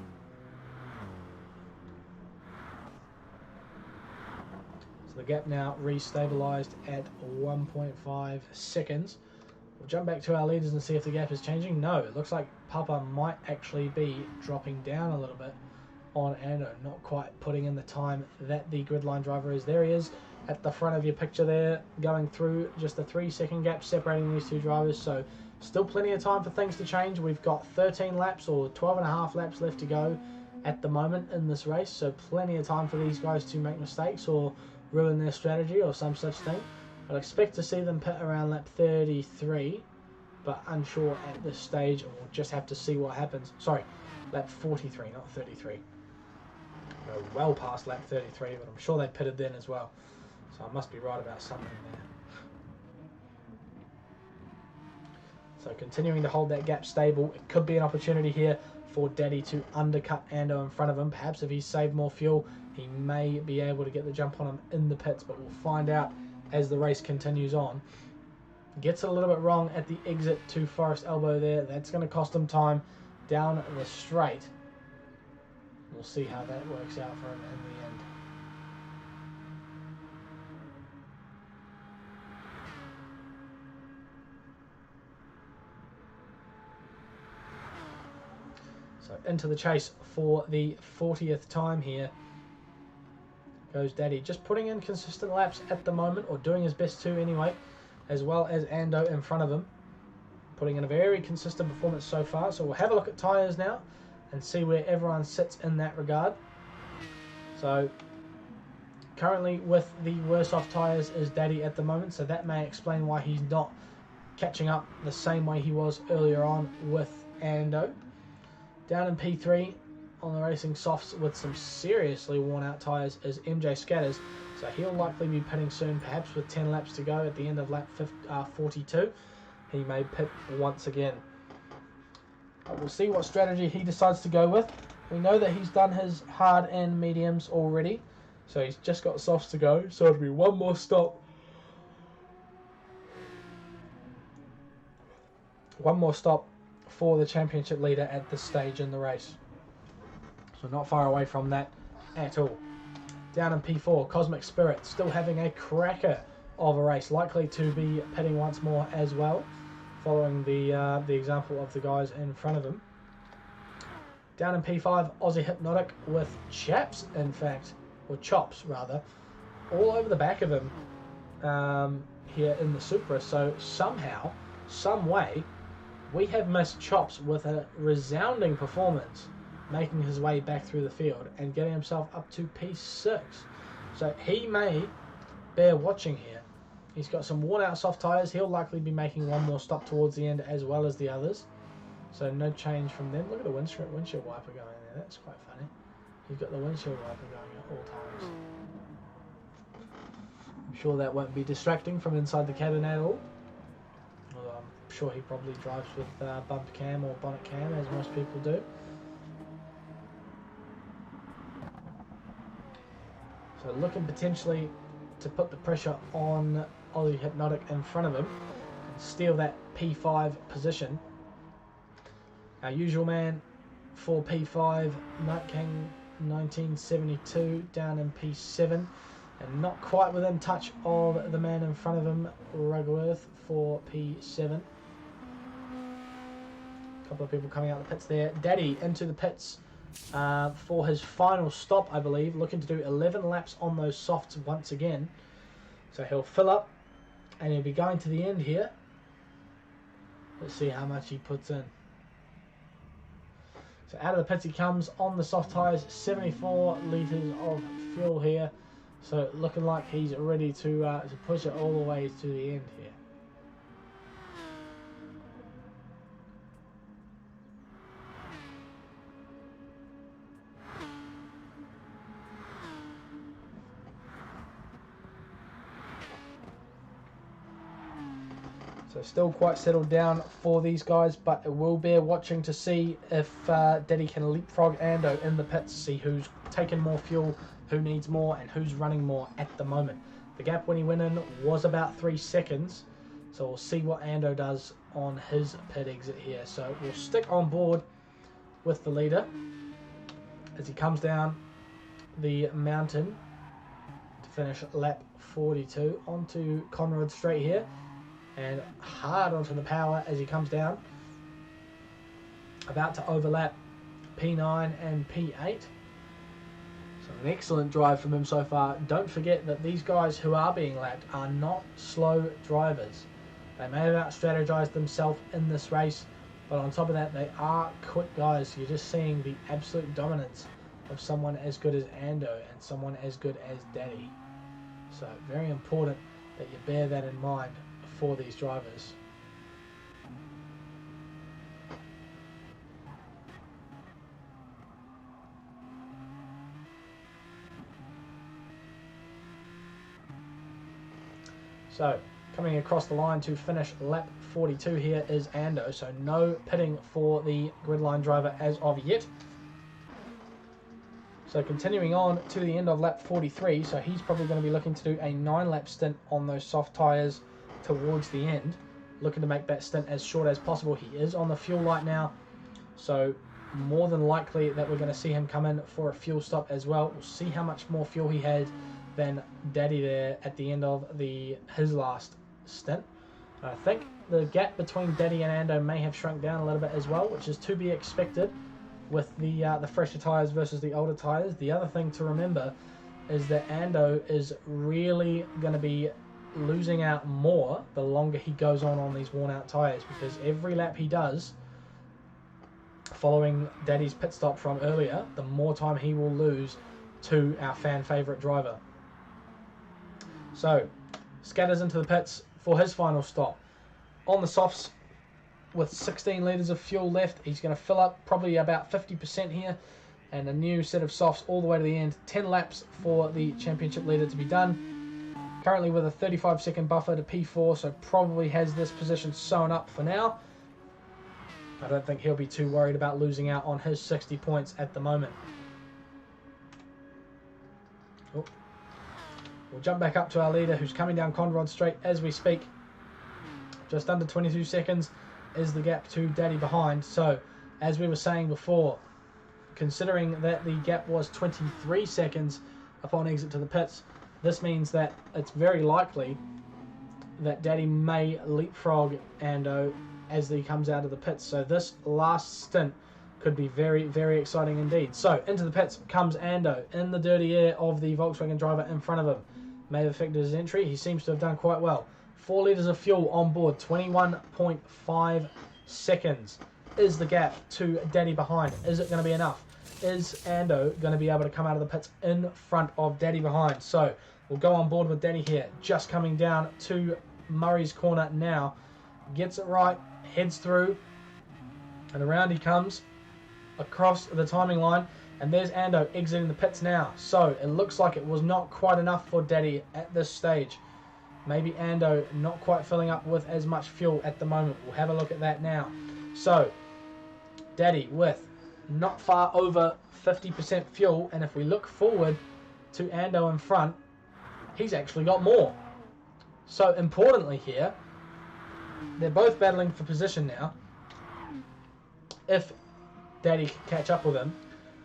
So the gap now restabilized at 1.5 seconds. We'll jump back to our leaders and see if the gap is changing. No, it looks like Papa might actually be dropping down a little bit on Ando, not quite putting in the time that the gridline driver is. There he is at the front of your picture there, going through just a 3 second gap separating these two drivers. So still plenty of time for things to change. We've got 13 laps or 12 and a half laps left to go at the moment in this race, so plenty of time for these guys to make mistakes or ruin their strategy or some such thing. I'd expect to see them pit around lap 33, but unsure at this stage, and we'll just have to see what happens. Sorry, lap 43, not 33. We're well past lap 33, but I'm sure they pitted then as well. So I must be right about something there. So continuing to hold that gap stable. It could be an opportunity here for Daddy to undercut Ando in front of him. Perhaps if he's saved more fuel, he may be able to get the jump on him in the pits, but we'll find out as the race continues on. Gets it a little bit wrong at the exit to Forest Elbow there. That's going to cost him time down the straight. We'll see how that works out for him in the end. So into the chase for the 40th time here goes Daddy. Just putting in consistent laps at the moment, or doing his best to anyway, as well as Ando in front of him. Putting in a very consistent performance so far. So we'll have a look at tyres now and see where everyone sits in that regard. So currently with the worse off tyres is Daddy at the moment, so that may explain why he's not catching up the same way he was earlier on with Ando. Down in P3 on the racing softs with some seriously worn out tyres is MJ Scatters, so he'll likely be pitting soon, perhaps with 10 laps to go at the end of lap 42. He may pit once again. We'll see what strategy he decides to go with. We know that he's done his hard and mediums already, so he's just got softs to go, so it'll be one more stop. One more stop for the championship leader at this stage in the race. So So not far away from that at all. Down in P4, Cosmic Spirit still having a cracker of a race, likely to be pitting once more as well, following the example of the guys in front of him. Down in P5, Aussie Hypnotic with chaps, in fact, or chops rather, all over the back of him here in the Supra. So somehow, some way, we have missed Chops with a resounding performance, making his way back through the field and getting himself up to P6. So he may bear watching here. He's got some worn out soft tyres. He'll likely be making one more stop towards the end as well as the others. So no change from them. Look at the windshield wiper going there. That's quite funny. He's got the windshield wiper going at all times. I'm sure that won't be distracting from inside the cabin at all. Although I'm sure he probably drives with bump cam or bonnet cam, as most people do. So looking potentially to put the pressure on Aussie Hypnotic in front of him and steal that P5 position. Our usual man for P5, Night King 1972 down in P7, and not quite within touch of the man in front of him, Rugworth for P7. A couple of people coming out the pits there. Daddy into the pits for his final stop, I believe, looking to do 11 laps on those softs once again. So he'll fill up and he'll be going to the end here. Let's see how much he puts in. So out of the pits he comes on the soft tyres, 74 litres of fuel here. So looking like he's ready to push it all the way to the end here. So still quite settled down for these guys, but it will bear watching to see if Daddy can leapfrog Ando in the pits, see who's taken more fuel, who needs more, and who's running more at the moment. The gap when he went in was about 3 seconds, so we'll see what Ando does on his pit exit here. So we'll stick on board with the leader as he comes down the mountain to finish lap 42 onto Conrod Straight here. And hard onto the power as he comes down. About to overlap P9 and P8. So an excellent drive from him so far. Don't forget that these guys who are being lapped are not slow drivers. They may have out-strategized themselves in this race, but on top of that, they are quick guys. You're just seeing the absolute dominance of someone as good as Ando and someone as good as Daddy. So very important that you bear that in mind for these drivers. So coming across the line to finish lap 42 here is Ando, so no pitting for the gridline driver as of yet. So continuing on to the end of lap 43, so he's probably going to be looking to do a 9-lap stint on those soft tyres towards the end, looking to make that stint as short as possible. He is on the fuel light now, so more than likely that we're going to see him come in for a fuel stop as well. We'll see how much more fuel he had than Daddy there at the end of his last stint. I think the gap between Daddy and Ando may have shrunk down a little bit as well, which is to be expected with the fresher tyres versus the older tyres. The other thing to remember is that Ando is really going to be losing out more the longer he goes on these worn out tyres, because every lap he does following Daddy's pit stop from earlier, the more time he will lose to our fan favourite driver. So scatters into the pits for his final stop on the softs with 16 litres of fuel left. He's going to fill up probably about 50% here, and a new set of softs all the way to the end. 10 laps for the championship leader to be done. Currently with a 35-second buffer to P4, so probably has this position sewn up for now. I don't think he'll be too worried about losing out on his 60 points at the moment. Oh. We'll jump back up to our leader, who's coming down Conrod Straight as we speak. Just under 22 seconds is the gap to Daddy behind. So, as we were saying before, considering that the gap was 23 seconds upon exit to the pits, this means that it's very likely that Daddy may leapfrog Ando as he comes out of the pits. So this last stint could be very, very exciting indeed. So into the pits comes Ando in the dirty air of the Volkswagen driver in front of him. May have affected his entry. He seems to have done quite well. 4 litres of fuel on board, 21.5 seconds is the gap to Daddy behind. Is it going to be enough? Is Ando going to be able to come out of the pits in front of Daddy behind? So we'll go on board with Daddy here, just coming down to Murray's corner now. Gets it right, heads through, and around he comes across the timing line. And there's Ando exiting the pits now. So it looks like it was not quite enough for Daddy at this stage. Maybe Ando not quite filling up with as much fuel at the moment. We'll have a look at that now. So Daddy with not far over 50% fuel, and if we look forward to Ando in front, he's actually got more. So importantly here, they're both battling for position now. If Daddy can catch up with him,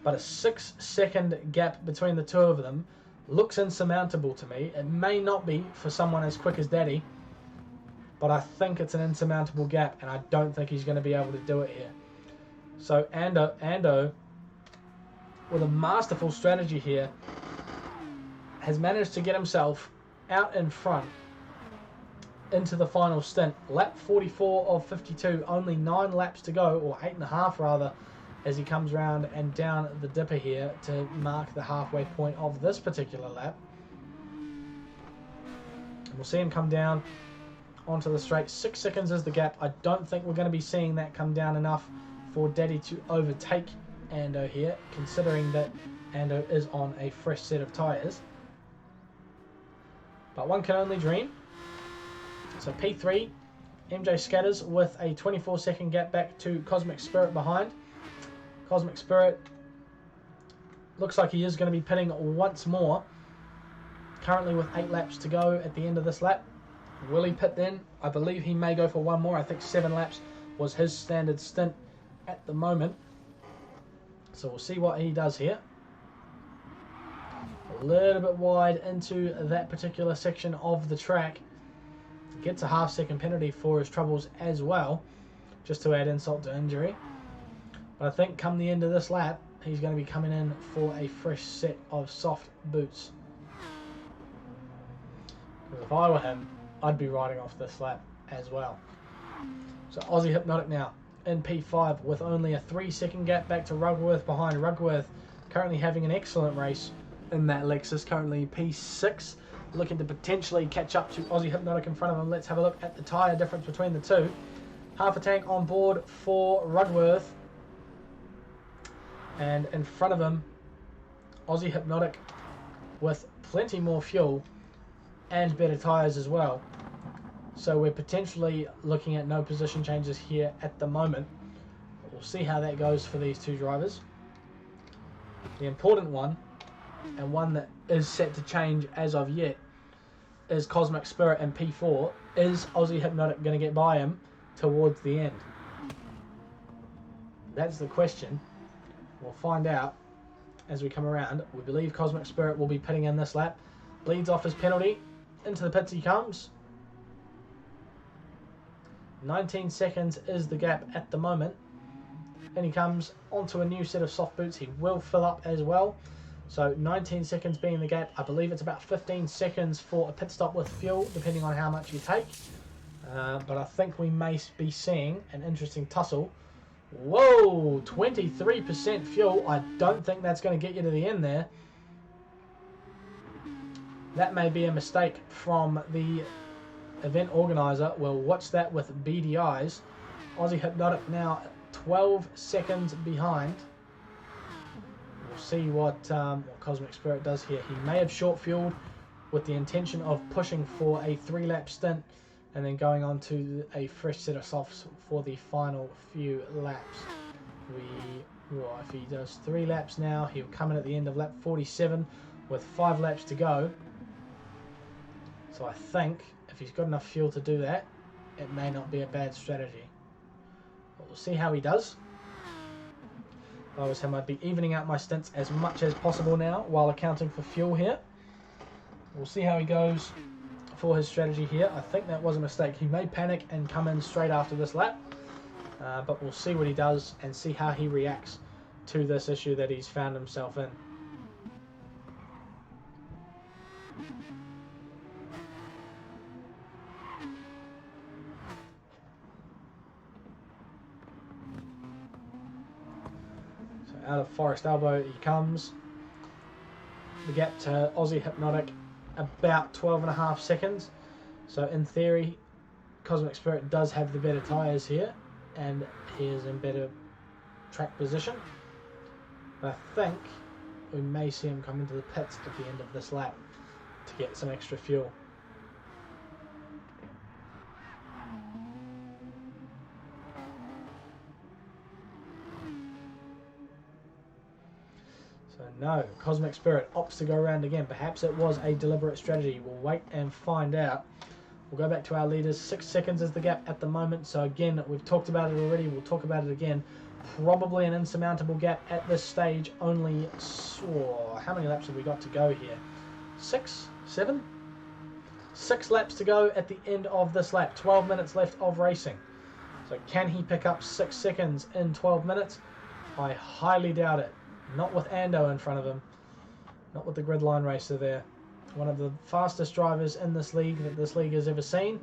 but a 6-second gap between the two of them looks insurmountable to me. It may not be for someone as quick as Daddy, but I think it's an insurmountable gap, and I don't think he's going to be able to do it here. So Ando, with a masterful strategy here, has managed to get himself out in front into the final stint. Lap 44 of 52, only 9 laps to go, or 8.5 rather, as he comes round and down the dipper here to mark the halfway point of this particular lap. And we'll see him come down onto the straight. 6 seconds is the gap. I don't think we're going to be seeing that come down enough for Daddy to overtake Ando here, considering that Ando is on a fresh set of tyres. But one can only dream. So P3, MJ Scatters with a 24-second gap back to Cosmic Spirit behind. Cosmic Spirit looks like he is going to be pitting once more. Currently with 8 laps to go at the end of this lap. Will he pit then? I believe he may go for one more. I think 7 laps was his standard stint at the moment. So we'll see what he does here. A little bit wide into that particular section of the track. Gets a half-second penalty for his troubles as well, just to add insult to injury. But I think come the end of this lap, he's going to be coming in for a fresh set of soft boots. If I were him, I'd be riding off this lap as well. So Aussie Hypnotic now in P5 with only a 3-second gap back to Rugworth behind. Rugworth currently having an excellent race in that Lexus, currently P6, looking to potentially catch up to Aussie Hypnotic in front of him. Let's have a look at the tyre difference between the two. Half a tank on board for Rugworth, and in front of him Aussie Hypnotic with plenty more fuel and better tyres as well. So we're potentially looking at no position changes here at the moment. We'll see how that goes for these two drivers. The important one, and one that is set to change as of yet, is Cosmic Spirit in P4. Is Aussie Hypnotic going to get by him towards the end? That's the question. We'll find out as we come around. We believe Cosmic Spirit will be pitting in this lap. Bleeds off his penalty. Into the pits he comes. 19 seconds is the gap at the moment. And he comes onto a new set of soft boots. He will fill up as well. So 19 seconds being the gap. I believe it's about 15 seconds for a pit stop with fuel, depending on how much you take. But I think we may be seeing an interesting tussle. Whoa, 23% fuel. I don't think that's going to get you to the end there. That may be a mistake from the event organizer. We'll watch that with beady eyes. Aussie Hypnotic now 12 seconds behind. We'll see what Cosmic Spirit does here. He may have short fueled with the intention of pushing for a 3-lap stint and then going on to a fresh set of softs for the final few laps. If he does 3 laps now, he'll come in at the end of lap 47 with 5 laps to go. So I think if he's got enough fuel to do that, it may not be a bad strategy. But we'll see how he does. If I was him, I'd be evening out my stints as much as possible now while accounting for fuel here. We'll see how he goes for his strategy here. I think that was a mistake. He may panic and come in straight after this lap, but we'll see what he does and see how he reacts to this issue that he's found himself in. So out of Forest Elbow he comes. The gap to Aussie Hypnotic about 12.5 seconds. So in theory, Cosmic Spirit does have the better tyres here, and he is in better track position. But I think we may see him come into the pits at the end of this lap to get some extra fuel. So no, Cosmic Spirit opts to go around again. Perhaps it was a deliberate strategy. We'll wait and find out. We'll go back to our leaders. 6 seconds is the gap at the moment. So again, we've talked about it already. We'll talk about it again. Probably an insurmountable gap at this stage. Only, how many laps have we got to go here? 6? 7? 6 laps to go at the end of this lap. 12 minutes left of racing. So can he pick up 6 seconds in 12 minutes? I highly doubt it. Not with Ando in front of him. Not with the grid line racer there. One of the fastest drivers in this league that this league has ever seen.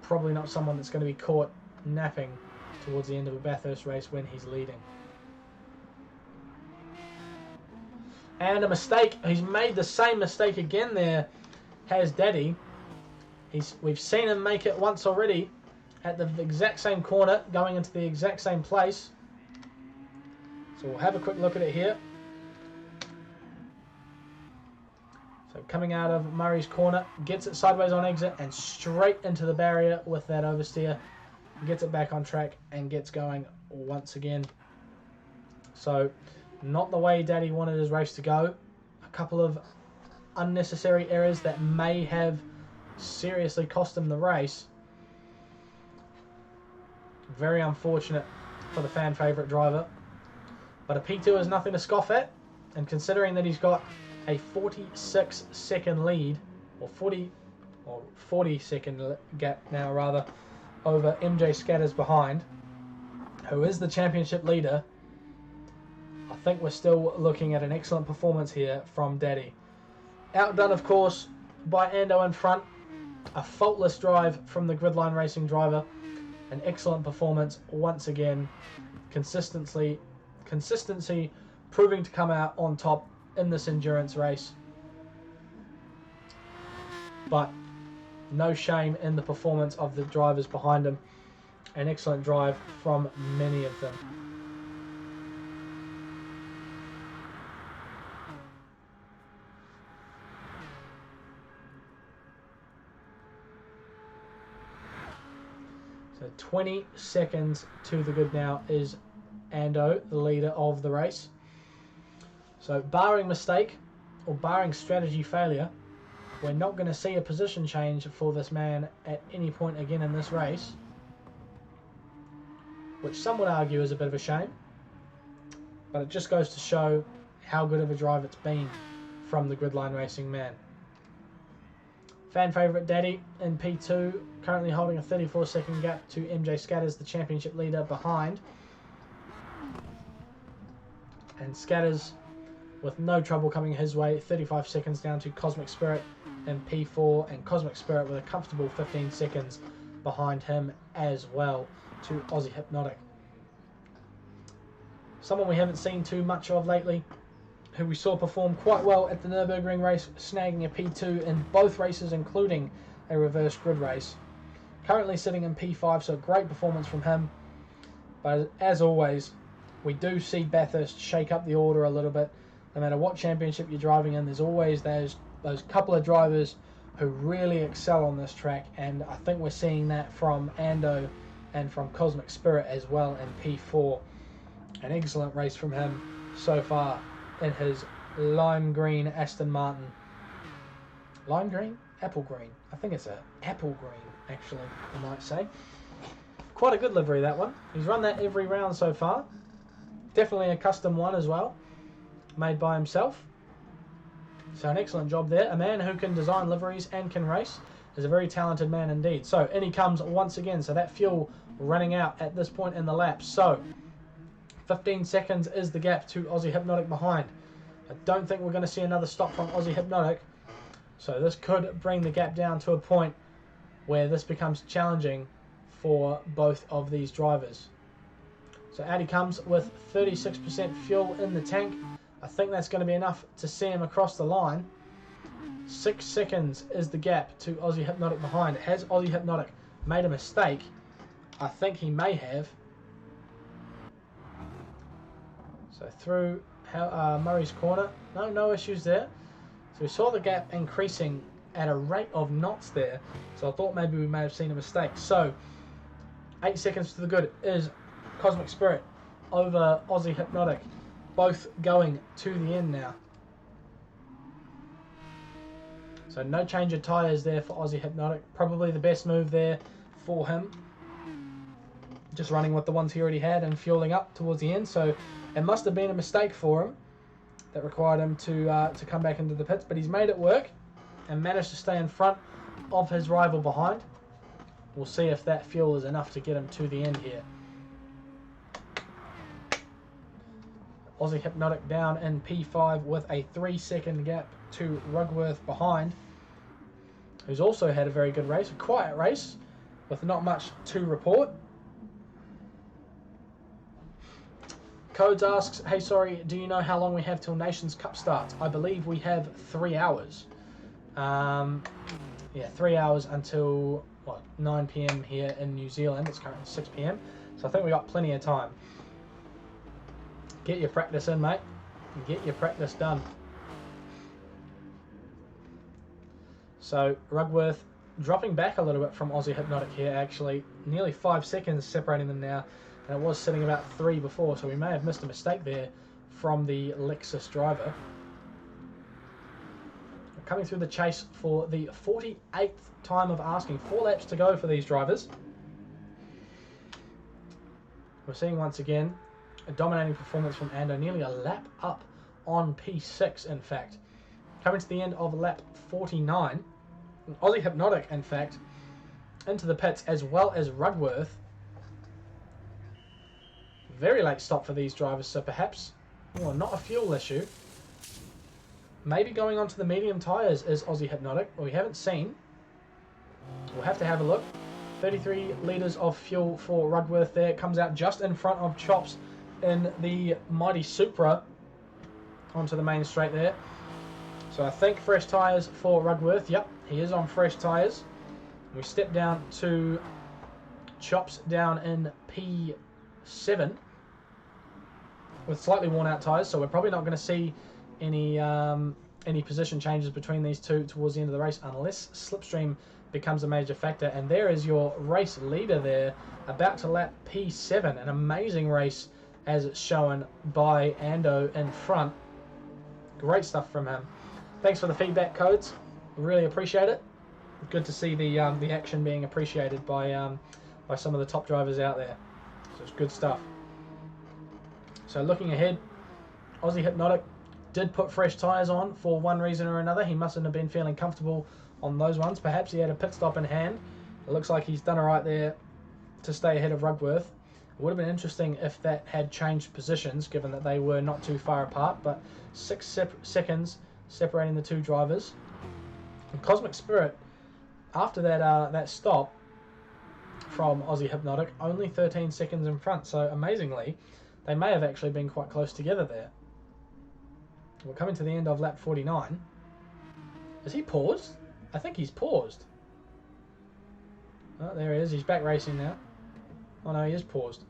Probably not someone that's going to be caught napping towards the end of a Bathurst race when he's leading. And a mistake. He's made the same mistake again there, has Daddy. We've seen him make it once already at the exact same corner, going into the exact same place. So we'll have a quick look at it here. So coming out of Murray's corner, gets it sideways on exit and straight into the barrier with that oversteer. Gets it back on track and gets going once again. So not the way Daddy wanted his race to go. A couple of unnecessary errors that may have seriously cost him the race. Very unfortunate for the fan favourite driver. But a P2 is nothing to scoff at, and considering that he's got a 46-second lead, or 40-second gap now rather, over MJ Scatters behind, who is the championship leader, I think we're still looking at an excellent performance here from Daddy. Outdone, of course, by Ando in front. A faultless drive from the Gridline Racing driver. An excellent performance once again. Consistency proving to come out on top in this endurance race. But no shame in the performance of the drivers behind him. An excellent drive from many of them. So 20 seconds to the good now is Ando, the leader of the race. So barring mistake or barring strategy failure, we're not going to see a position change for this man at any point again in this race, which some would argue is a bit of a shame, but it just goes to show how good of a drive it's been from the Gridline Racing man. Fan favourite Daddy in P2, currently holding a 34-second gap to MJ Scatters, the championship leader, behind. And Scatters, with no trouble coming his way, 35 seconds down to Cosmic Spirit in P4, and Cosmic Spirit with a comfortable 15 seconds behind him as well to Aussie Hypnotic. Someone we haven't seen too much of lately, who we saw perform quite well at the Nürburgring race, snagging a P2 in both races, including a reverse grid race. Currently sitting in P5, so a great performance from him. But as always, we do see Bathurst shake up the order a little bit. No matter what championship you're driving in, there's always those couple of drivers who really excel on this track, and I think we're seeing that from Ando and from Cosmic Spirit as well in P4. An excellent race from him so far in his lime green Aston Martin. Lime green? Apple green. I think it's a apple green, actually, I might say. Quite a good livery, that one. He's run that every round so far. Definitely a custom one as well, made by himself. So an excellent job there. A man who can design liveries and can race is a very talented man indeed. So in he comes once again. So that fuel running out at this point in the lap. So 15 seconds is the gap to Aussie Hypnotic behind. I don't think we're going to see another stop from Aussie Hypnotic. So this could bring the gap down to a point where this becomes challenging for both of these drivers. So out he comes with 36% fuel in the tank. I think that's going to be enough to see him across the line. 6 seconds is the gap to Aussie Hypnotic behind. Has Aussie Hypnotic made a mistake? I think he may have. So through Murray's corner. No issues there. So we saw the gap increasing at a rate of knots there. So I thought maybe we may have seen a mistake. So 8 seconds to the good is Cosmic Spirit over Aussie Hypnotic. Both going to the end now. So no change of tyres there for Aussie Hypnotic. Probably the best move there for him. Just running with the ones he already had and fueling up towards the end. So it must have been a mistake for him that required him to come back into the pits. But he's made it work and managed to stay in front of his rival behind. We'll see if that fuel is enough to get him to the end here. Aussie Hypnotic down in P5 with a 3-second gap to Rugworth behind, who's also had a very good race, a quiet race with not much to report. Codes asks, hey, sorry, do you know how long we have till Nations Cup starts? I believe we have 3 hours. Yeah, 3 hours until, 9 p.m. here in New Zealand. It's currently 6 p.m. So I think we got plenty of time. Get your practice in, mate. Get your practice done. So Rugworth dropping back a little bit from Aussie Hypnotic here, actually. Nearly 5 seconds separating them now. And it was sitting about 3 before, so we may have missed a mistake there from the Lexus driver. Coming through the chase for the 48th time of asking. 4 laps to go for these drivers. We're seeing once again a dominating performance from Ando, nearly a lap up on P6 in fact. Coming to the end of lap 49, Aussie Hypnotic in fact into the pits as well as Rugworth. Very late stop for these drivers, so perhaps not a fuel issue. Maybe going onto the medium tyres is Aussie Hypnotic. We haven't seen. We'll have to have a look. 33 litres of fuel for Rugworth there. Comes out just in front of Chops in the Mighty Supra onto the main straight there. So I think fresh tyres for Rugworth. Yep, he is on fresh tyres. We step down to Chops down in P7 with slightly worn out tyres, so we're probably not going to see any position changes between these two towards the end of the race unless slipstream becomes a major factor. And there is your race leader there, about to lap P7. An amazing race as it's shown by Ando in front. Great stuff from him. Thanks for the feedback, Codes. Really appreciate it. Good to see the action being appreciated by some of the top drivers out there. So it's good stuff. So looking ahead, Aussie Hypnotic did put fresh tyres on for one reason or another. He mustn't have been feeling comfortable on those ones. Perhaps he had a pit stop in hand. It looks like he's done alright there to stay ahead of Rugworth. It would have been interesting if that had changed positions, given that they were not too far apart, but 6 seconds separating the two drivers. And Cosmic Spirit, after that stop from Aussie Hypnotic, only 13 seconds in front. So amazingly, they may have actually been quite close together there. We're coming to the end of lap 49. Is he paused? I think he's paused. Oh, there he is. He's back racing now. Oh no, he is paused.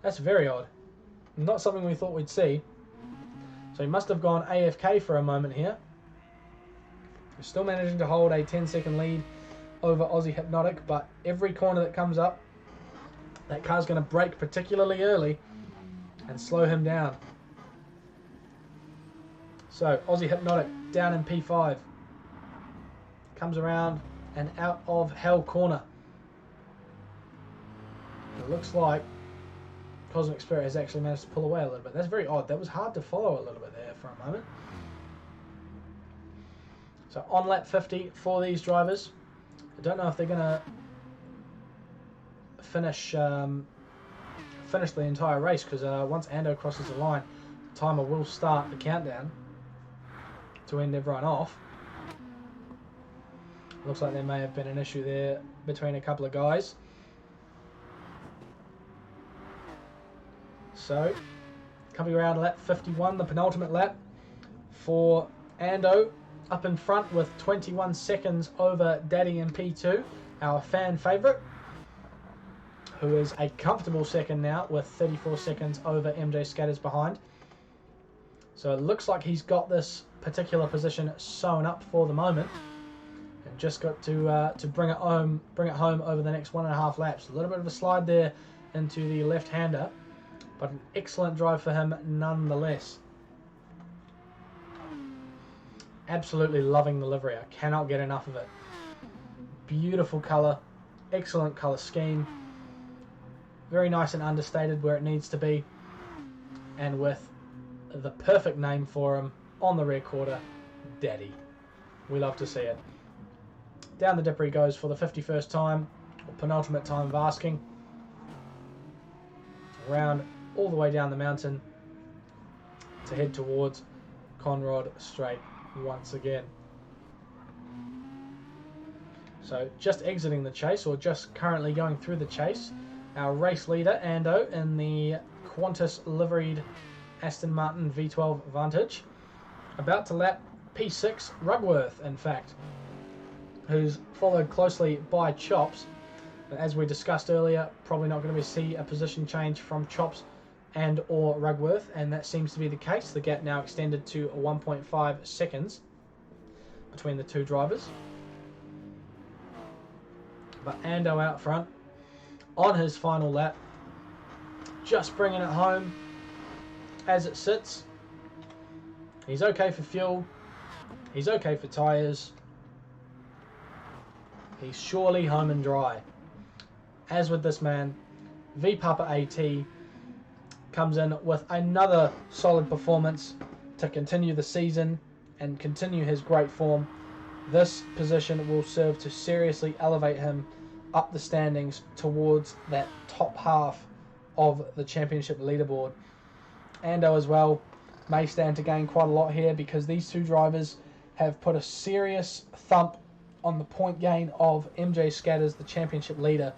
That's very odd. Not something we thought we'd see. So he must have gone AFK for a moment here. We're still managing to hold a 10-second lead over Aussie Hypnotic, but every corner that comes up, that car's going to brake particularly early and slow him down. So Aussie Hypnotic down in P5. Comes around and out of Hell corner. It looks like Cosmic Spirit has actually managed to pull away a little bit. That's very odd. That was hard to follow a little bit there for a moment. So on lap 50 for these drivers. I don't know if they're going to finish the entire race, because once Ando crosses the line, the timer will start the countdown to end everyone off. Looks like there may have been an issue there between a couple of guys. So, coming around lap 51, the penultimate lap for Ando, up in front with 21 seconds over Daddy in P2, our fan favourite, who is a comfortable second now with 34 seconds over MJ Scatters behind. So it looks like he's got this particular position sewn up for the moment, and just got to bring it home over the next 1.5 laps. A little bit of a slide there into the left-hander, but an excellent drive for him nonetheless. Absolutely loving the livery. I cannot get enough of it. Beautiful colour, excellent colour scheme. Very nice and understated where it needs to be, and with the perfect name for him on the rear quarter, Daddy. We love to see it. Down the dipper he goes for the 51st time, or penultimate time of asking. Around all the way down the mountain to head towards Conrod Straight once again. So just exiting the chase, or just currently going through the chase, our race leader Ando in the Qantas liveried Aston Martin V12 Vantage, about to lap P6 Rugworth, in fact, who's followed closely by Chops. But as we discussed earlier, probably not going to see a position change from Chops and or Rugworth, and that seems to be the case. The gap now extended to 1.5 seconds between the two drivers. But Ando out front on his final lap, just bringing it home as it sits. He's okay for fuel, he's okay for tyres, he's surely home and dry. As with this man, V Papa AT comes in with another solid performance to continue the season and continue his great form. This position will serve to seriously elevate him up the standings towards that top half of the championship leaderboard. Ando as well may stand to gain quite a lot here, because these two drivers have put a serious thump on the point gain of MJ Scatters, the championship leader,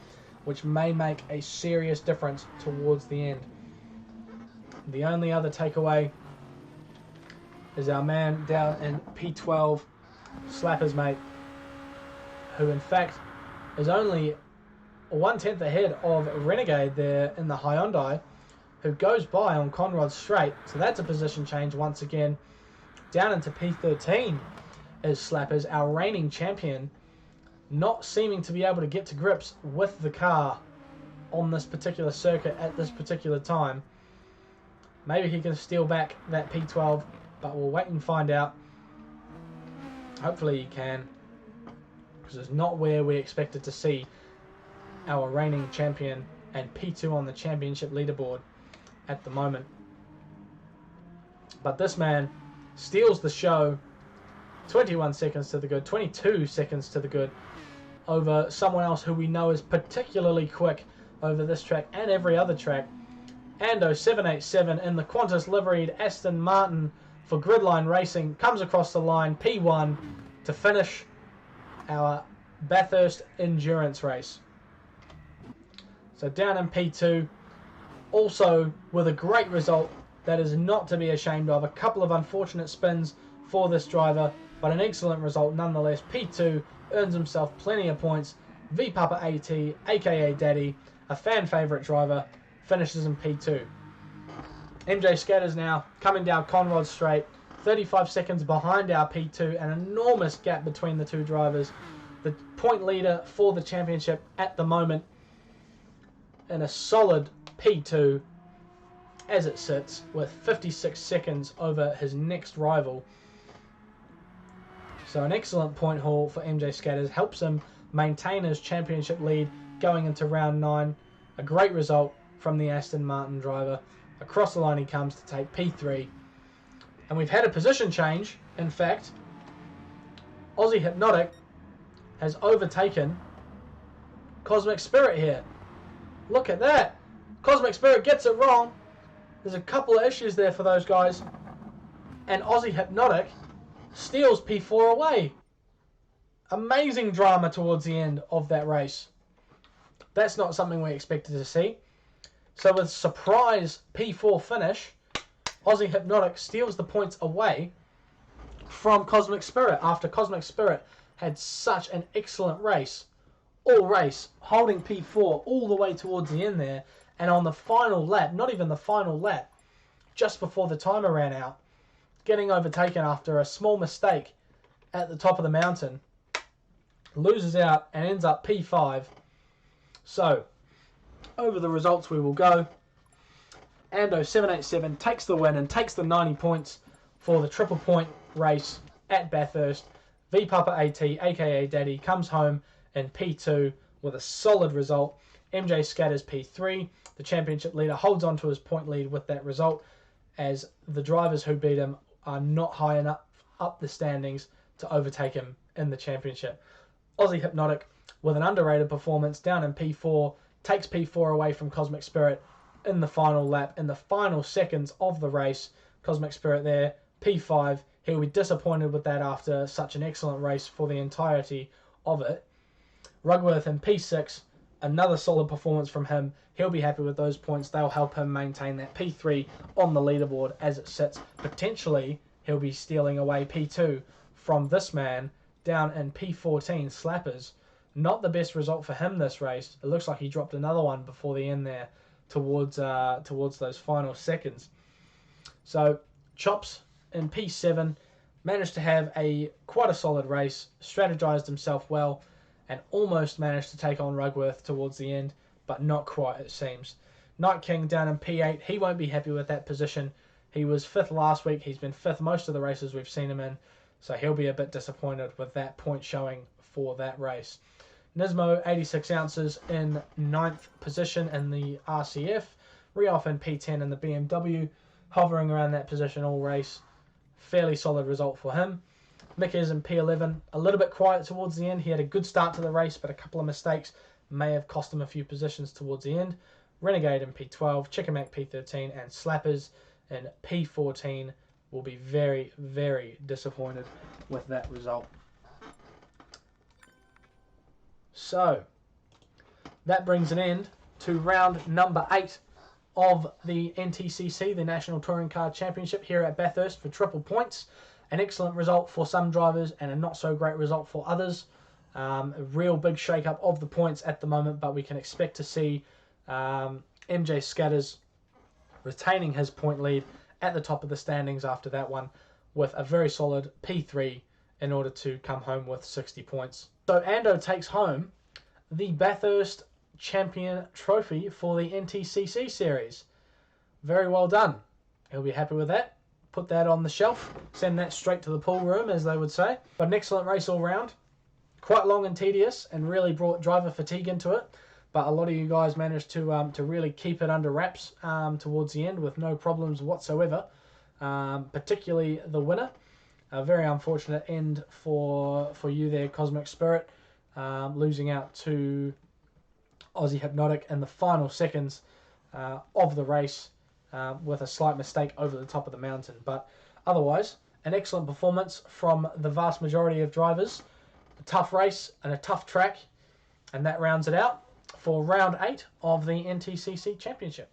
which may make a serious difference towards the end. The only other takeaway is our man down in P12, Slapper's mate, who in fact is only 1/10 ahead of Renegade there in the Hyundai, who goes by on Conrod Straight. So that's a position change once again. Down into P13 is Slappers, our reigning champion, not seeming to be able to get to grips with the car on this particular circuit at this particular time. Maybe he can steal back that P12, but we'll wait and find out. Hopefully he can, because it's not where we expected to see our reigning champion and P2 on the championship leaderboard at the moment. But this man steals the show. 21 seconds to the good, 22 seconds to the good, over someone else who we know is particularly quick over this track and every other track. Ando 787 in the Qantas liveried Aston Martin for Gridline Racing comes across the line P1 to finish our Bathurst endurance race. So down in P2, also with a great result that is not to be ashamed of. A couple of unfortunate spins for this driver, but an excellent result nonetheless. P2 earns himself plenty of points. V Papa AT, aka Daddy, a fan favourite driver, finishes in P2. MJ Scatters now coming down Conrod Straight, 35 seconds behind our P2, an enormous gap between the two drivers. The point leader for the championship at the moment in a solid P2 as it sits, with 56 seconds over his next rival. So an excellent point haul for MJ Scatters, helps him maintain his championship lead going into round 9. A great result from the Aston Martin driver. Across the line he comes to take P3. And we've had a position change. In fact, Aussie Hypnotic has overtaken Cosmic Spirit here. Look at that. Cosmic Spirit gets it wrong. There's a couple of issues there for those guys. And Aussie Hypnotic steals P4 away. Amazing drama towards the end of that race. That's not something we expected to see. So with surprise P4 finish, Aussie Hypnotic steals the points away from Cosmic Spirit after Cosmic Spirit had such an excellent race. All race, holding P4 all the way towards the end there. And on the final lap, not even the final lap, just before the timer ran out, getting overtaken after a small mistake at the top of the mountain, loses out and ends up P5. So, over the results we will go. Ando 787 takes the win and takes the 90 points for the triple point race at Bathurst. V Papa AT, aka Daddy, comes home in P2 with a solid result. MJ scatters P3. The championship leader holds on to his point lead with that result, as the drivers who beat him are not high enough up the standings to overtake him in the championship. Aussie Hypnotic, with an underrated performance down in P4, takes P4 away from Cosmic Spirit in the final lap, in the final seconds of the race. Cosmic Spirit there, P5. He'll be disappointed with that after such an excellent race for the entirety of it. Rugworth in P6, another solid performance from him. He'll be happy with those points. They'll help him maintain that P3 on the leaderboard as it sits. Potentially, he'll be stealing away P2 from this man down in P14, Slappers. Not the best result for him this race. It looks like he dropped another one before the end there towards those final seconds. So, Chops in P7 managed to have quite a solid race, strategized himself well, and almost managed to take on Rugworth towards the end, but not quite, it seems. Night King down in P8, he won't be happy with that position. He was 5th last week, he's been 5th most of the races we've seen him in, so he'll be a bit disappointed with that point showing for that race. Nismo, 86 ounces in 9th position in the RCF. Rioff in P10 in the BMW, hovering around that position all race. Fairly solid result for him. Mick is in P11, a little bit quiet towards the end. He had a good start to the race, but a couple of mistakes may have cost him a few positions towards the end. Renegade in P12, Chickamak P13, and Slappers in P14 will be very, very disappointed with that result. So, that brings an end to round number 8 of the Ntcc, the National Touring Car Championship here at Bathurst for triple points. An excellent result for some drivers and a not so great result for others. A real big shake-up of the points at the moment, but we can expect to see MJ Scatters retaining his point lead at the top of the standings after that one with a very solid P3 in order to come home with 60 points. So Ando takes home the Bathurst Champion Trophy for the Ntcc series. Very well done. He'll be happy with that. Put that on the shelf. Send that straight to the pool room, as they would say. But an excellent race all round. Quite long and tedious, and really brought driver fatigue into it. But a lot of you guys managed to really keep it under wraps towards the end with no problems whatsoever. Particularly the winner. A very unfortunate end for you there, Cosmic Spirit. Losing out to Aussie Hypnotic in the final seconds of the race with a slight mistake over the top of the mountain. But otherwise, an excellent performance from the vast majority of drivers. A tough race and a tough track. And that rounds it out for round 8 of the Ntcc Championship.